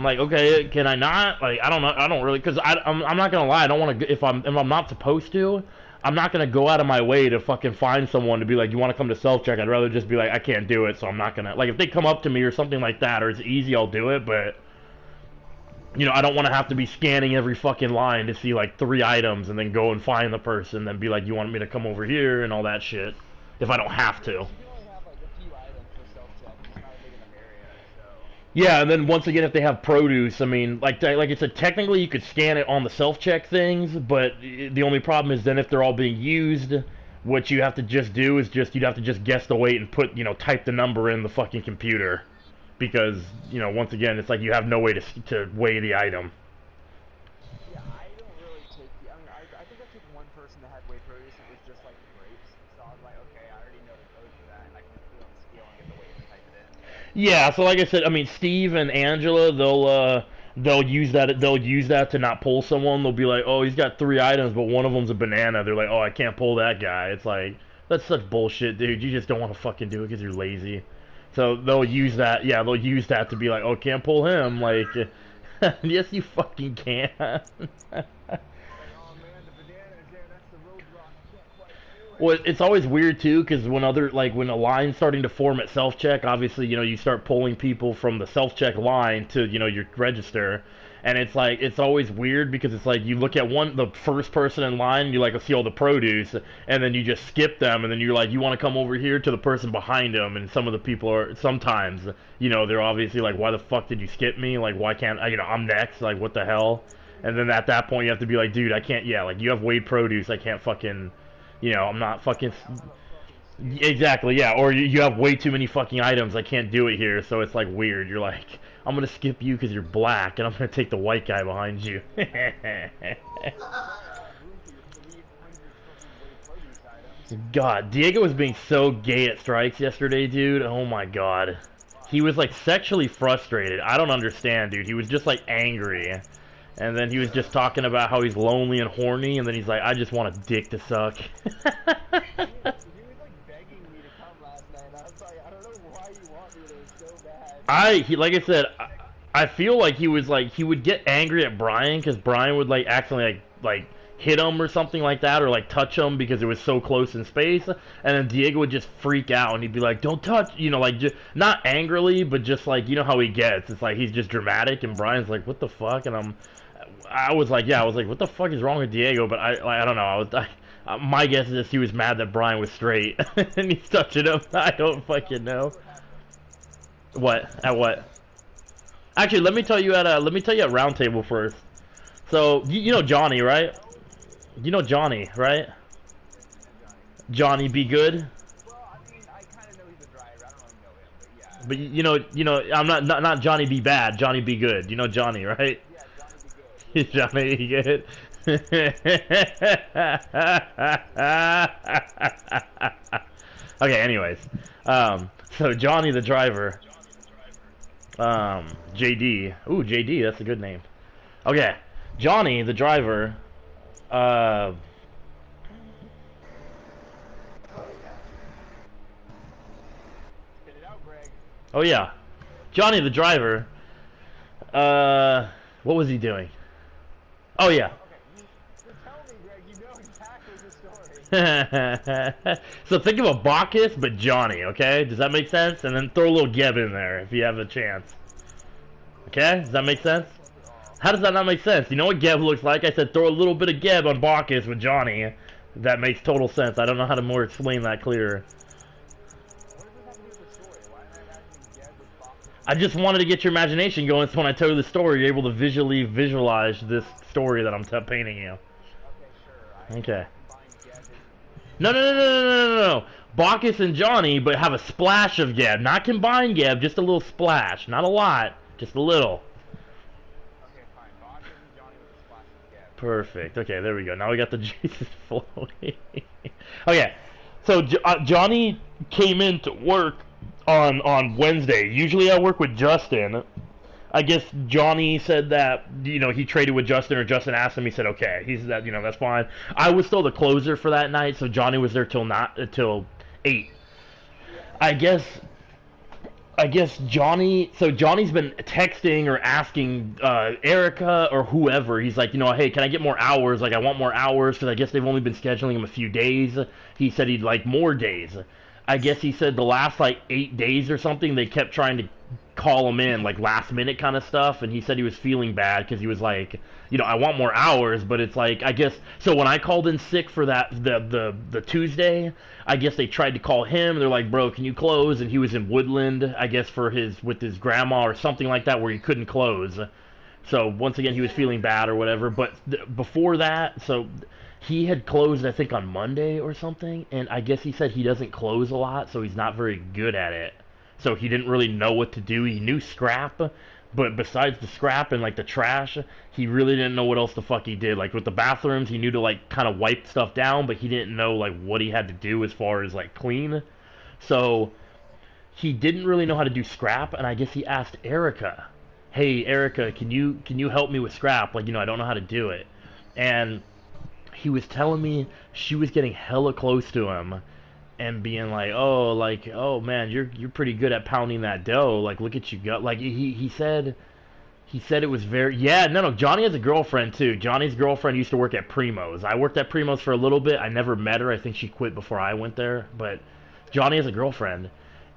like, okay, can I not? Like, I don't know, I don't really, because I'm not gonna lie, I don't want to, if I'm not supposed to, I'm not gonna go out of my way to fucking find someone to be like, you want to come to self-check? I'd rather just be like, I can't do it, so I'm not gonna, like, if they come up to me or something like that, or it's easy, I'll do it, but, you know, I don't want to have to be scanning every fucking line to see, like, 3 items, and then go and find the person, and be like, you want me to come over here, and all that shit, if I don't have to. You can only have, like, a few items for self-check, it's not a big enough area, so. Yeah, and then once again, if they have produce, I mean, like I said, technically you could scan it on the self-check things, but the only problem is then if they're all being used, what you have to just do is you'd have to just guess the weight and put, you know, type the number in the fucking computer. Because, you know, once again, it's like you have no way to weigh the item. Yeah, I don't really take the, I think I took one person that had weight produce, it was just like the grapes, so I was like, okay, I already know the code for that, and I can just put it on the scale and get the weight and type it in. Yeah, so like I said, I mean Steve and Angela, they'll use that to not pull someone. They'll be like, oh, he's got 3 items, but one of them's a banana. They're like, oh, I can't pull that guy. It's like that's such bullshit, dude. You just don't want to fucking do it because you're lazy. So they'll use that. Yeah, they'll use that to be like, oh, can't pull him. Like, yes, you fucking can. Well, it's always weird too, because when when a line's starting to form at self-check, obviously, you start pulling people from the self-check line to, your register, and it's always weird because it's like you look at the first person in line, and you like see all the produce, and then you just skip them, and then you're like, you want to come over here to the person behind them, and some of the people are sometimes, they're obviously like, why the fuck did you skip me? Like, why can't I'm next? Like, what the hell? And then at that point, you have to be like, dude, I can't. Yeah, like you have weighed produce, I can't fucking. I'm not fucking... Exactly, yeah, or you have way too many fucking items, I can't do it here, so it's like weird. You're like, I'm gonna skip you because you're black, and I'm gonna take the white guy behind you. God, Diego was being so gay at strikes yesterday, dude. Oh my god. He was like sexually frustrated. I don't understand, dude. He was just like angry. And then he was just talking about how he's lonely and horny, and then he's like, I just want a dick to suck. He was like begging me to come last night, and I was like, I don't know why you want me to so bad. Like I said, I feel like he would get angry at Brian, because Brian would like accidentally like hit him or something like that, or like touch him because it was so close in space, and then Diego would just freak out, and he'd be like, don't touch, like just, not angrily, but just like, how he gets. It's like, he's just dramatic, and Brian's like, what the fuck, and I was like, what the fuck is wrong with Diego? But I don't know. My guess is he was mad that Brian was straight and he's touching him. I don't fucking know. What? At what? Actually, let me tell you at Roundtable first. So you know Johnny, right? You know Johnny, right? Johnny Be Good. Well, I mean, I kind of know he's a driver. I don't really know him, But but I'm not Johnny Be Bad. Johnny Be Good. You know Johnny, right? yeah, Johnny Be Good. Johnny Good. Okay, anyways. So Johnny the driver. JD. Ooh, JD, that's a good name. Okay. Johnny the driver. Spit it out, Greg. Oh yeah. Johnny the driver. What was he doing? Oh yeah. Okay, you tell me, Greg. You know exactly the story. So think of a Bacchus, but Johnny, okay? Does that make sense? And then throw a little Geb in there if you have a chance. Okay? Does that make sense? How does that not make sense? You know what Geb looks like? I said throw a little bit of Geb on Bacchus with Johnny. That makes total sense. I don't know how to more explain that clearer. I just wanted to get your imagination going, so when I tell you the story, you're able to visualize this story that I'm painting you. Okay. No. Bacchus and Johnny, but have a splash of Geb. Not combined Geb, just a little splash. Not a lot, just a little. Okay, fine. Bacchus and Johnny with a splash of Geb. Perfect. Okay, there we go. Now we got the juices flowing. Okay, so Johnny came into work on Wednesday. Usually I work with Justin. I guess Johnny said that, he traded with Justin, or Justin asked him, he said, okay. He said that, that's fine. I was still the closer for that night, so Johnny was there till 8. I guess Johnny's been texting or asking Erica or whoever. He's like, hey, can I get more hours? Like, I want more hours, because I guess they've only been scheduling him a few days. He said he'd like more days. I guess he said the last, 8 days or something, they kept trying to call him in, last minute kind of stuff, and he said he was feeling bad, because he was like, I want more hours, but it's like, I guess, so when I called in sick for that, the Tuesday, I guess they tried to call him, they're like, bro, can you close? And he was in Woodland, I guess, with his grandma or something like that, where he couldn't close. So, once again, he was feeling bad or whatever, but before that, so he had closed, I think, on Monday or something, and I guess he said he doesn't close a lot, so he's not very good at it. So he didn't really know what to do. He knew scrap, but besides the scrap and, the trash, he really didn't know what else the fuck he did. With the bathrooms, he knew to, kind of wipe stuff down, but he didn't know, what he had to do as far as, clean. So he didn't really know how to do scrap, and I guess he asked Erica, "Hey, Erica, can you help me with scrap? Like, I don't know how to do it." And he was telling me she was getting hella close to him and being like, "Oh man, you're pretty good at pounding that dough. Like, look at you go." Like he said it was very, yeah, no, Johnny has a girlfriend too. Johnny's girlfriend used to work at Primo's. I worked at Primo's for a little bit. I never met her. I think she quit before I went there. But Johnny has a girlfriend,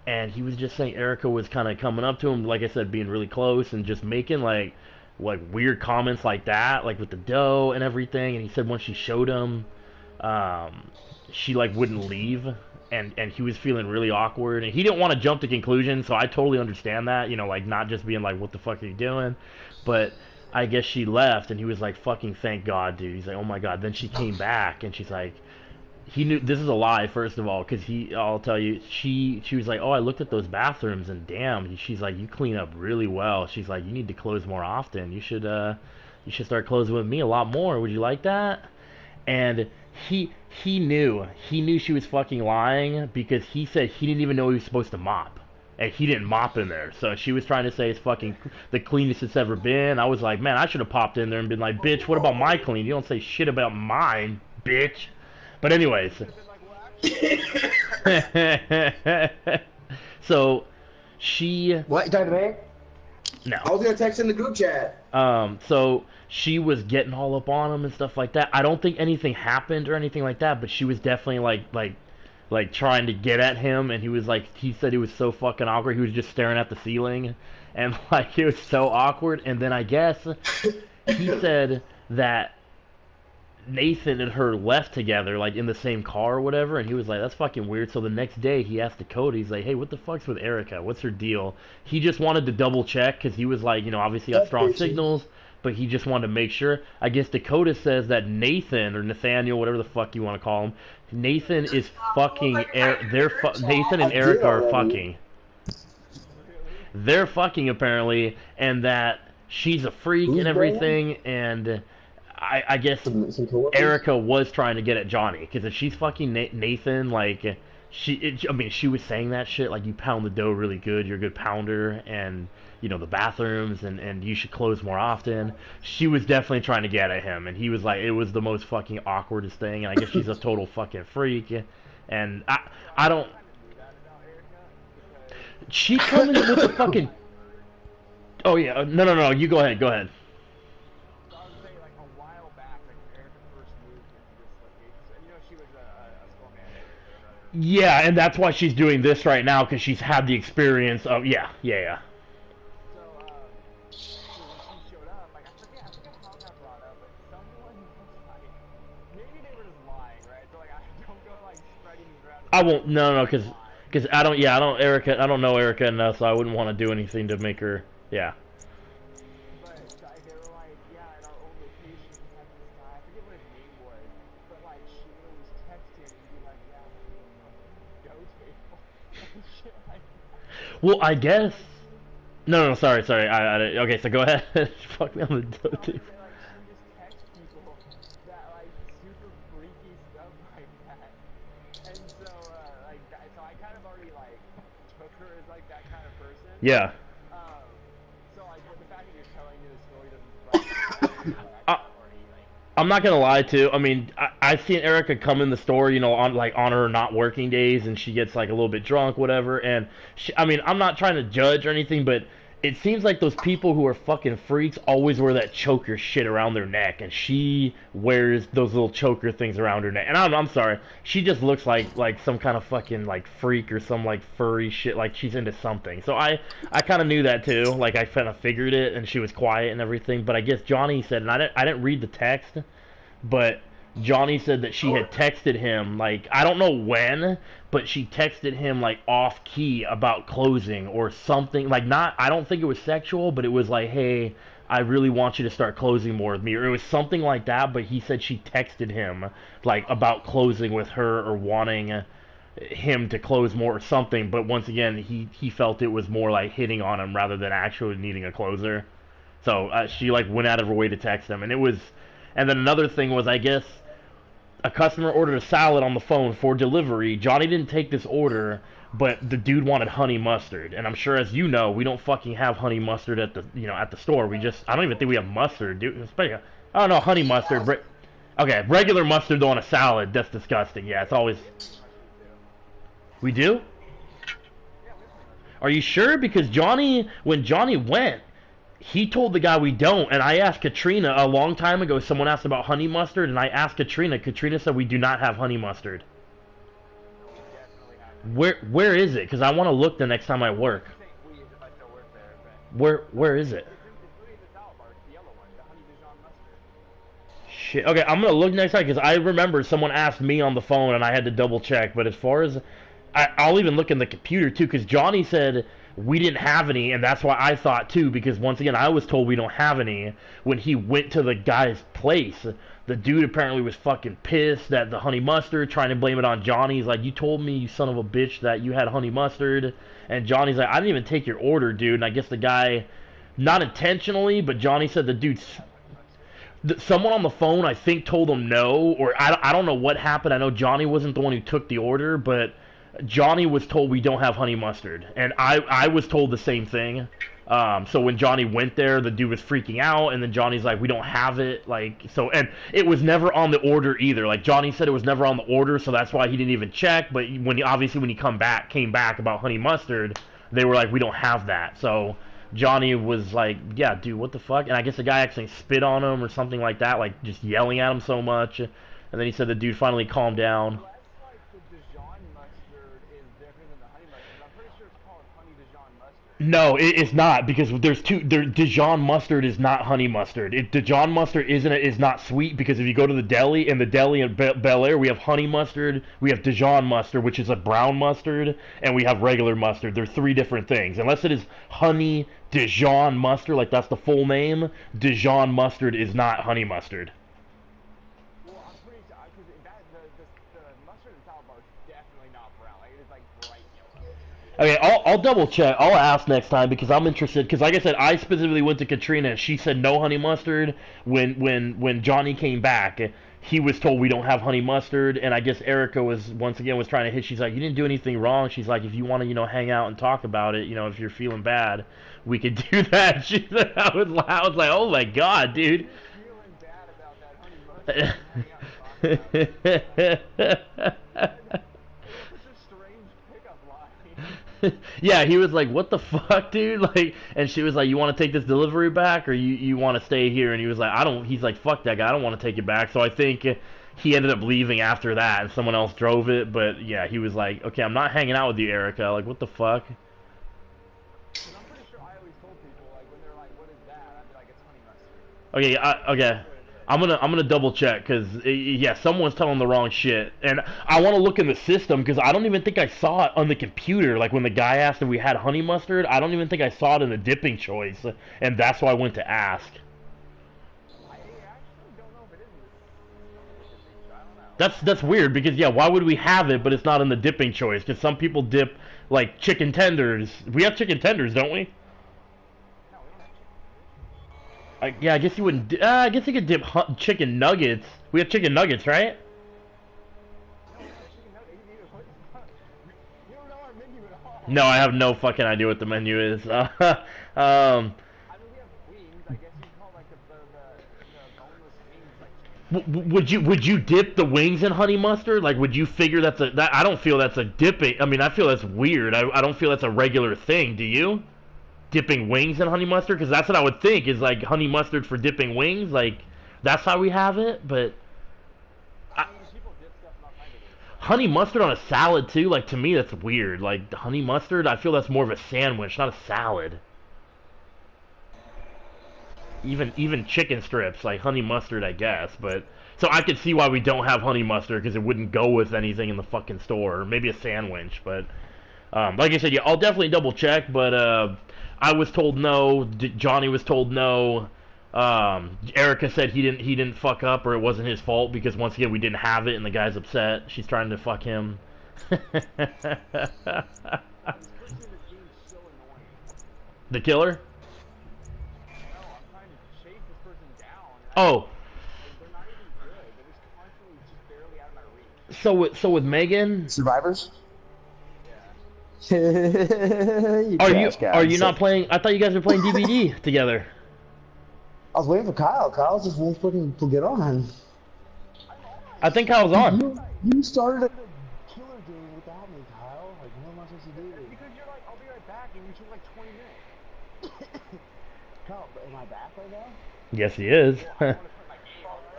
and he was just saying Erica was kind of coming up to him, like I said, being really close and just making like weird comments like that, like with the dough and everything. And he said once she showed him, she like wouldn't leave, and he was feeling really awkward, and he didn't want to jump to conclusions, so I totally understand that, like not just being like, what the fuck are you doing? But I guess she left, and he was like, fucking thank God, dude. He's like, oh my God. Then she came back, and she's like, he knew this is a lie, first of all, because I'll tell you, she was like, oh, I looked at those bathrooms, and damn, she's like, you clean up really well. She's like, you need to close more often. You should start closing with me a lot more. Would you like that? And he knew she was fucking lying, because he said he didn't even know he was supposed to mop, and he didn't mop in there. So she was trying to say it's fucking the cleanest it's ever been. I was like, man, I should have popped in there and been like, bitch, what about my clean? You don't say shit about mine, bitch. But anyways, so she, What, Dr. Man? no. I was gonna text in the group chat. So she was getting all up on him and stuff like that. I don't think anything happened or anything like that, but she was definitely like trying to get at him, and he said he was so fucking awkward. He was just staring at the ceiling, and like it was so awkward. And then I guess he said that Nathan and her left together, like in the same car or whatever, and he was like, that's fucking weird. So the next day he asked Dakota, he's like, hey, what the fuck's with Erica? What's her deal? He just wanted to double check, because he was like, obviously got strong signals, but he just wanted to make sure. I guess Dakota says that Nathan, or Nathaniel, whatever the fuck you want to call him, Nathan is fucking, Nathan and Erica are fucking. They're fucking, apparently, and that she's a freak and everything, and I guess Erica was trying to get at Johnny, because if she's fucking Nathan, like, she was saying that shit, like, you pound the dough really good, you're a good pounder, and, the bathrooms, and you should close more often. She was definitely trying to get at him, and he was like, it was the most fucking awkwardest thing, and I guess she's a total fucking freak, and I don't... She coming with the fucking... Oh, yeah, no, you go ahead. Yeah, and that's why she's doing this right now, because she's had the experience of, yeah. So, so when she showed up, like, I forget how that brought up, but someone was like, maybe they were just lying, right? So, like, I don't go, like, spreading these around. I won't, no, because I don't know Erica enough, so I wouldn't want to do anything to make her, yeah. But, like, they were like, yeah, at our old location, we had this guy, I forget what his name was, but, like, she would always text him and be like, yeah, dough table, and shit like that. Well, I guess... No, sorry. Okay, so go ahead. Fuck me on the dough table. Like, she would just text people that, like, super freaky stuff like that. And so, so I kind of already, like, took her as, like, that kind of person. Yeah. So, like, the fact that you're telling me the story doesn't surprise me. I'm not gonna lie too. I mean, I've seen Erica come in the store, on her not working days, and she gets like a little bit drunk, whatever. And I'm not trying to judge or anything, but it seems like those people who are fucking freaks always wear that choker shit around their neck, and she wears those little choker things around her neck. And I'm sorry, she just looks like some kind of fucking like freak or some like furry shit, like she's into something. So I kind of knew that too. Like I kind of figured it, and she was quiet and everything. But I guess Johnny said, and I didn't read the text, but Johnny said that she had texted him, like, I don't know when, but she texted him, like, off-key about closing or something. Like, I don't think it was sexual, but it was like, hey, I really want you to start closing more with me. Or it was something like that, but he said she texted him, like, about closing with her or wanting him to close more or something. But once again, he felt it was more like hitting on him rather than actually needing a closer. So she, like, went out of her way to text him. And it was... And then another thing was, I guess A customer ordered a salad on the phone for delivery. Johnny didn't take this order, but the dude wanted honey mustard. And I'm sure, as you know, we don't fucking have honey mustard at the at the store. I don't even think we have mustard, dude. I don't know, honey mustard. Okay, regular mustard though on a salad. That's disgusting. Yeah, it's always. We do? Are you sure? Because when Johnny went, he told the guy we don't, and I asked Katrina a long time ago. Someone asked about honey mustard, and I asked Katrina. Katrina said we do not have honey mustard. Where is it? Because I want to look the next time I work. Where is it? Shit. Okay, I'm gonna look next time because I remember someone asked me on the phone, and I had to double check. But as far as I'll even look in the computer too, because Johnny said we didn't have any, and that's why I thought too, because once again I was told we don't have any. When he went to the guy's place, the dude apparently was fucking pissed at the honey mustard, trying to blame it on Johnny. He's like, you told me, you son of a bitch, that you had honey mustard. And Johnny's like, I didn't even take your order, dude. And I guess the guy, not intentionally, but Johnny said the dude's someone on the phone, I think, told him no, or I don't know what happened. I know Johnny wasn't the one who took the order, but Johnny was told we don't have honey mustard, and I was told the same thing. So when Johnny went there, the dude was freaking out, and then Johnny's like, we don't have it, like, so, and it was never on the order either. Like, Johnny said it was never on the order, so that's why he didn't even check. But when he came back about honey mustard, they were like, we don't have that. So Johnny was like, yeah, dude, what the fuck? And I guess the guy actually spit on him or something like that, like just yelling at him so much. And then he said the dude finally calmed down. No, it's not, because there's two. Dijon mustard is not honey mustard. Dijon mustard is not sweet, because if you go to the deli, in Bel Air, we have honey mustard, we have Dijon mustard, which is a brown mustard, and we have regular mustard. They're three different things. Unless it is honey Dijon mustard, like that's the full name, Dijon mustard is not honey mustard. Well, I'm pretty sure, because the mustard in salad bar is definitely not brown. Like, it is like bright yellow. Okay, I'll double check. I'll ask next time, because I'm interested. Because like I said, I specifically went to Katrina, and she said no honey mustard. When Johnny came back, he was told we don't have honey mustard. And I guess Erica was trying to hit. She's like, you didn't do anything wrong. She's like, if you want to hang out and talk about it, if you're feeling bad, we could do that. She said, I was like, oh my god, dude. Feeling bad about that honey mustard. Yeah, he was like, what the fuck, dude? Like, and she was like, you want to take this delivery back, or you want to stay here? And he was like, he's like, fuck that guy, I don't want to take it back. So I think he ended up leaving after that, and someone else drove it. But yeah, he was like, okay, I'm not hanging out with you, Erica. Like, what the fuck? I'm pretty sure I always told people, like, when they're like, what is that? I'd be like, it's honey mustard. Okay, okay. I'm gonna double check, because yeah, someone's telling the wrong shit, and I want to look in the system, because I don't even think I saw it on the computer. Like when the guy asked if we had honey mustard, I don't even think I saw it in the dipping choice, and that's why I went to ask. I actually don't know if it is. I don't know. That's weird, because yeah, why would we have it, but it's not in the dipping choice? Because some people dip like chicken tenders. We have chicken tenders, don't we? Yeah, I guess you wouldn't. I guess you could dip chicken nuggets. We have chicken nuggets, right? No, I have no fucking idea what the menu is. I mean, we have wings. I guess you call like the boneless wings. Like, would you dip the wings in honey mustard? Like, would you figure I don't feel that's a dipping. I mean, I feel that's weird. I don't feel that's a regular thing. Do you? Dipping wings in honey mustard, because that's what I would think is like honey mustard for dipping wings. Like that's how we have it. But honey mustard on a salad too. Like to me, that's weird. Like honey mustard, I feel that's more of a sandwich, not a salad. Even chicken strips, like honey mustard, I guess. But so I could see why we don't have honey mustard, because it wouldn't go with anything in the fucking store. Or maybe a sandwich, but like I said, yeah, I'll definitely double check. But I was told no. Johnny was told no. Erica said he didn't fuck up, or it wasn't his fault, because once again we didn't have it, and the guy's upset. She's trying to fuck him. The killer? chase this person down. Oh. They're not even good. They're just constantly just barely so with Megan, Survivors? are you not playing? I thought you guys were playing DVD together. I was waiting for Kyle. Kyle's just won't fucking get on. I think Kyle's on. You started a killer game without me, Kyle. Like, what am I supposed to do? Because you're like, I'll be right back, and you took like 20 minutes. Kyle, am I back right now? Yes, he is.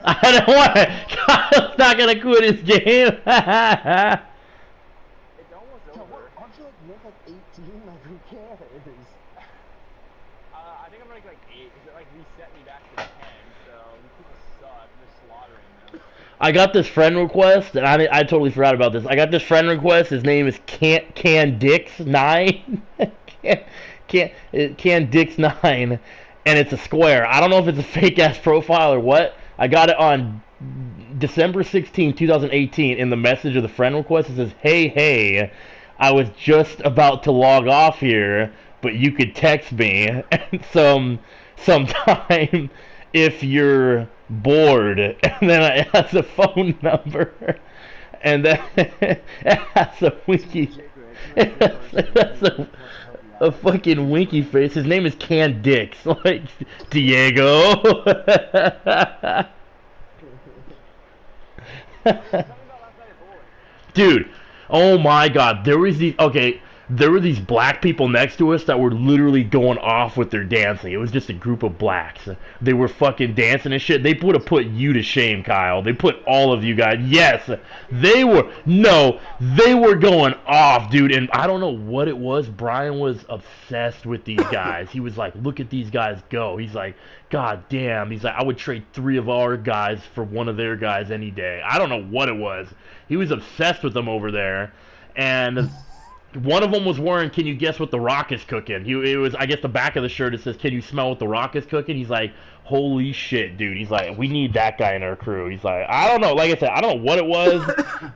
I don't want. Kyle's not gonna quit his game. It's almost over. Aren't you like 18? Like, who cares? I think I'm like 8, because it like reset me back to 10, so these people suck, they're slaughtering them. I got this friend request, and I totally forgot about this. I got this friend request. His name is Can Dix9. Can Dix9, and it's a square. I don't know if it's a fake ass profile or what. I got it on December 16, 2018. In the message of the friend request, it says, "Hey, I was just about to log off here, but you could text me sometime if you're bored." And then it has a phone number, and then it has a winky. It has a fucking winky face. His name is Can Dix, like Diego. Dude, oh my God, there were these black people next to us that were literally going off with their dancing. It was just a group of blacks. They were fucking dancing and shit. They would have put you to shame, Kyle. They put all of you guys. Yes, they were going off, dude. And I don't know what it was. Brian was obsessed with these guys. He was like, look at these guys go. He's like, God damn. He's like, I would trade 3 of our guys for one of their guys any day. I don't know what it was. He was obsessed with them over there. And one of them was wearing, can you guess what the Rock is cooking? It was, I guess, the back of the shirt. It says, can you smell what the Rock is cooking? He's like, holy shit, dude. He's like, we need that guy in our crew. He's like, I don't know. Like I said, I don't know what it was,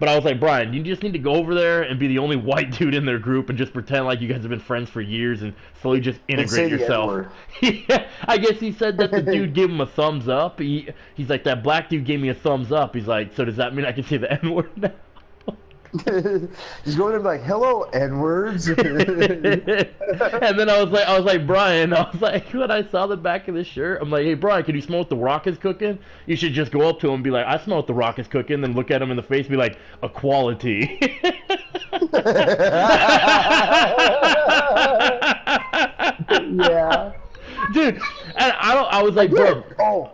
but I was like, Brian, you just need to go over there and be the only white dude in their group and just pretend like you guys have been friends for years and slowly just integrate yourself. Yeah, I guess he said that the dude gave him a thumbs up. He's like, that black dude gave me a thumbs up. He's like, so does that mean I can say the N-word now? Just going there like, hello, N-words. And then I was like, Brian, when I saw the back of the shirt, I'm like, hey, Brian, can you smell what the Rock is cooking? You should just go up to him and be like, I smell what the Rock is cooking, then look at him in the face and be like, equality. Yeah. Dude, and I was like, bro. Oh.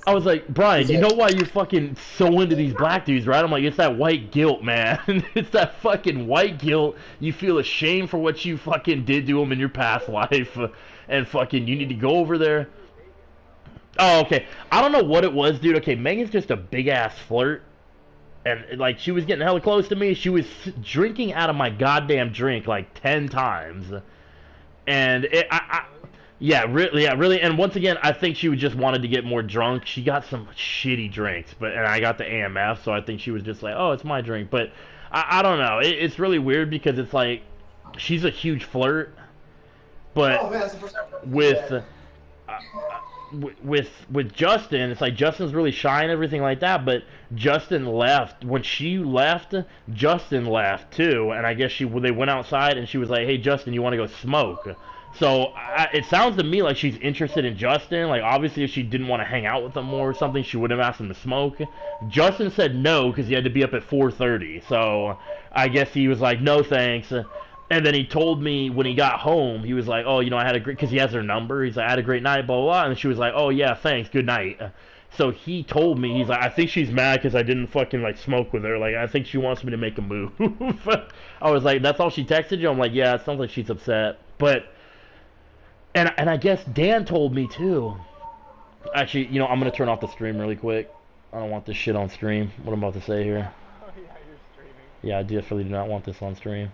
I was like, Brian, you know why you're fucking so into these black dudes, right? I'm like, it's that white guilt, man. It's that fucking white guilt. You feel ashamed for what you fucking did to them in your past life. And fucking, you need to go over there. Oh, okay. I don't know what it was, dude. Okay, Megan's just a big-ass flirt. And, like, she was getting hella close to me. She was drinking out of my goddamn drink, like, 10 times. And yeah, really, and once again, I think she just wanted to get more drunk. She got some shitty drinks, and I got the AMF, so I think she was just like, oh, it's my drink. But I don't know. It's really weird because it's like, she's a huge flirt, but with Justin, it's like Justin's really shy and everything like that, but Justin left. When she left, Justin left too, and I guess they went outside, and she was like, hey, Justin, you want to go smoke? So it sounds to me like she's interested in Justin. Like, obviously, if she didn't want to hang out with him more or something, she would have asked him to smoke. Justin said no because he had to be up at 4:30. So I guess he was like, no thanks. And then he told me when he got home, he was like, oh, I had a great, because he has her number. He's like, I had a great night, blah, blah, blah. And she was like, oh, yeah, thanks, good night. So he told me, he's like, I think she's mad because I didn't fucking, like, smoke with her. Like, I think she wants me to make a move. I was like, that's all she texted you? I'm like, yeah, it sounds like she's upset. But... And I guess Dan told me too. Actually, I'm gonna turn off the stream really quick. I don't want this shit on stream. What I'm about to say here. Oh yeah, you're streaming. Yeah, I definitely do not want this on stream.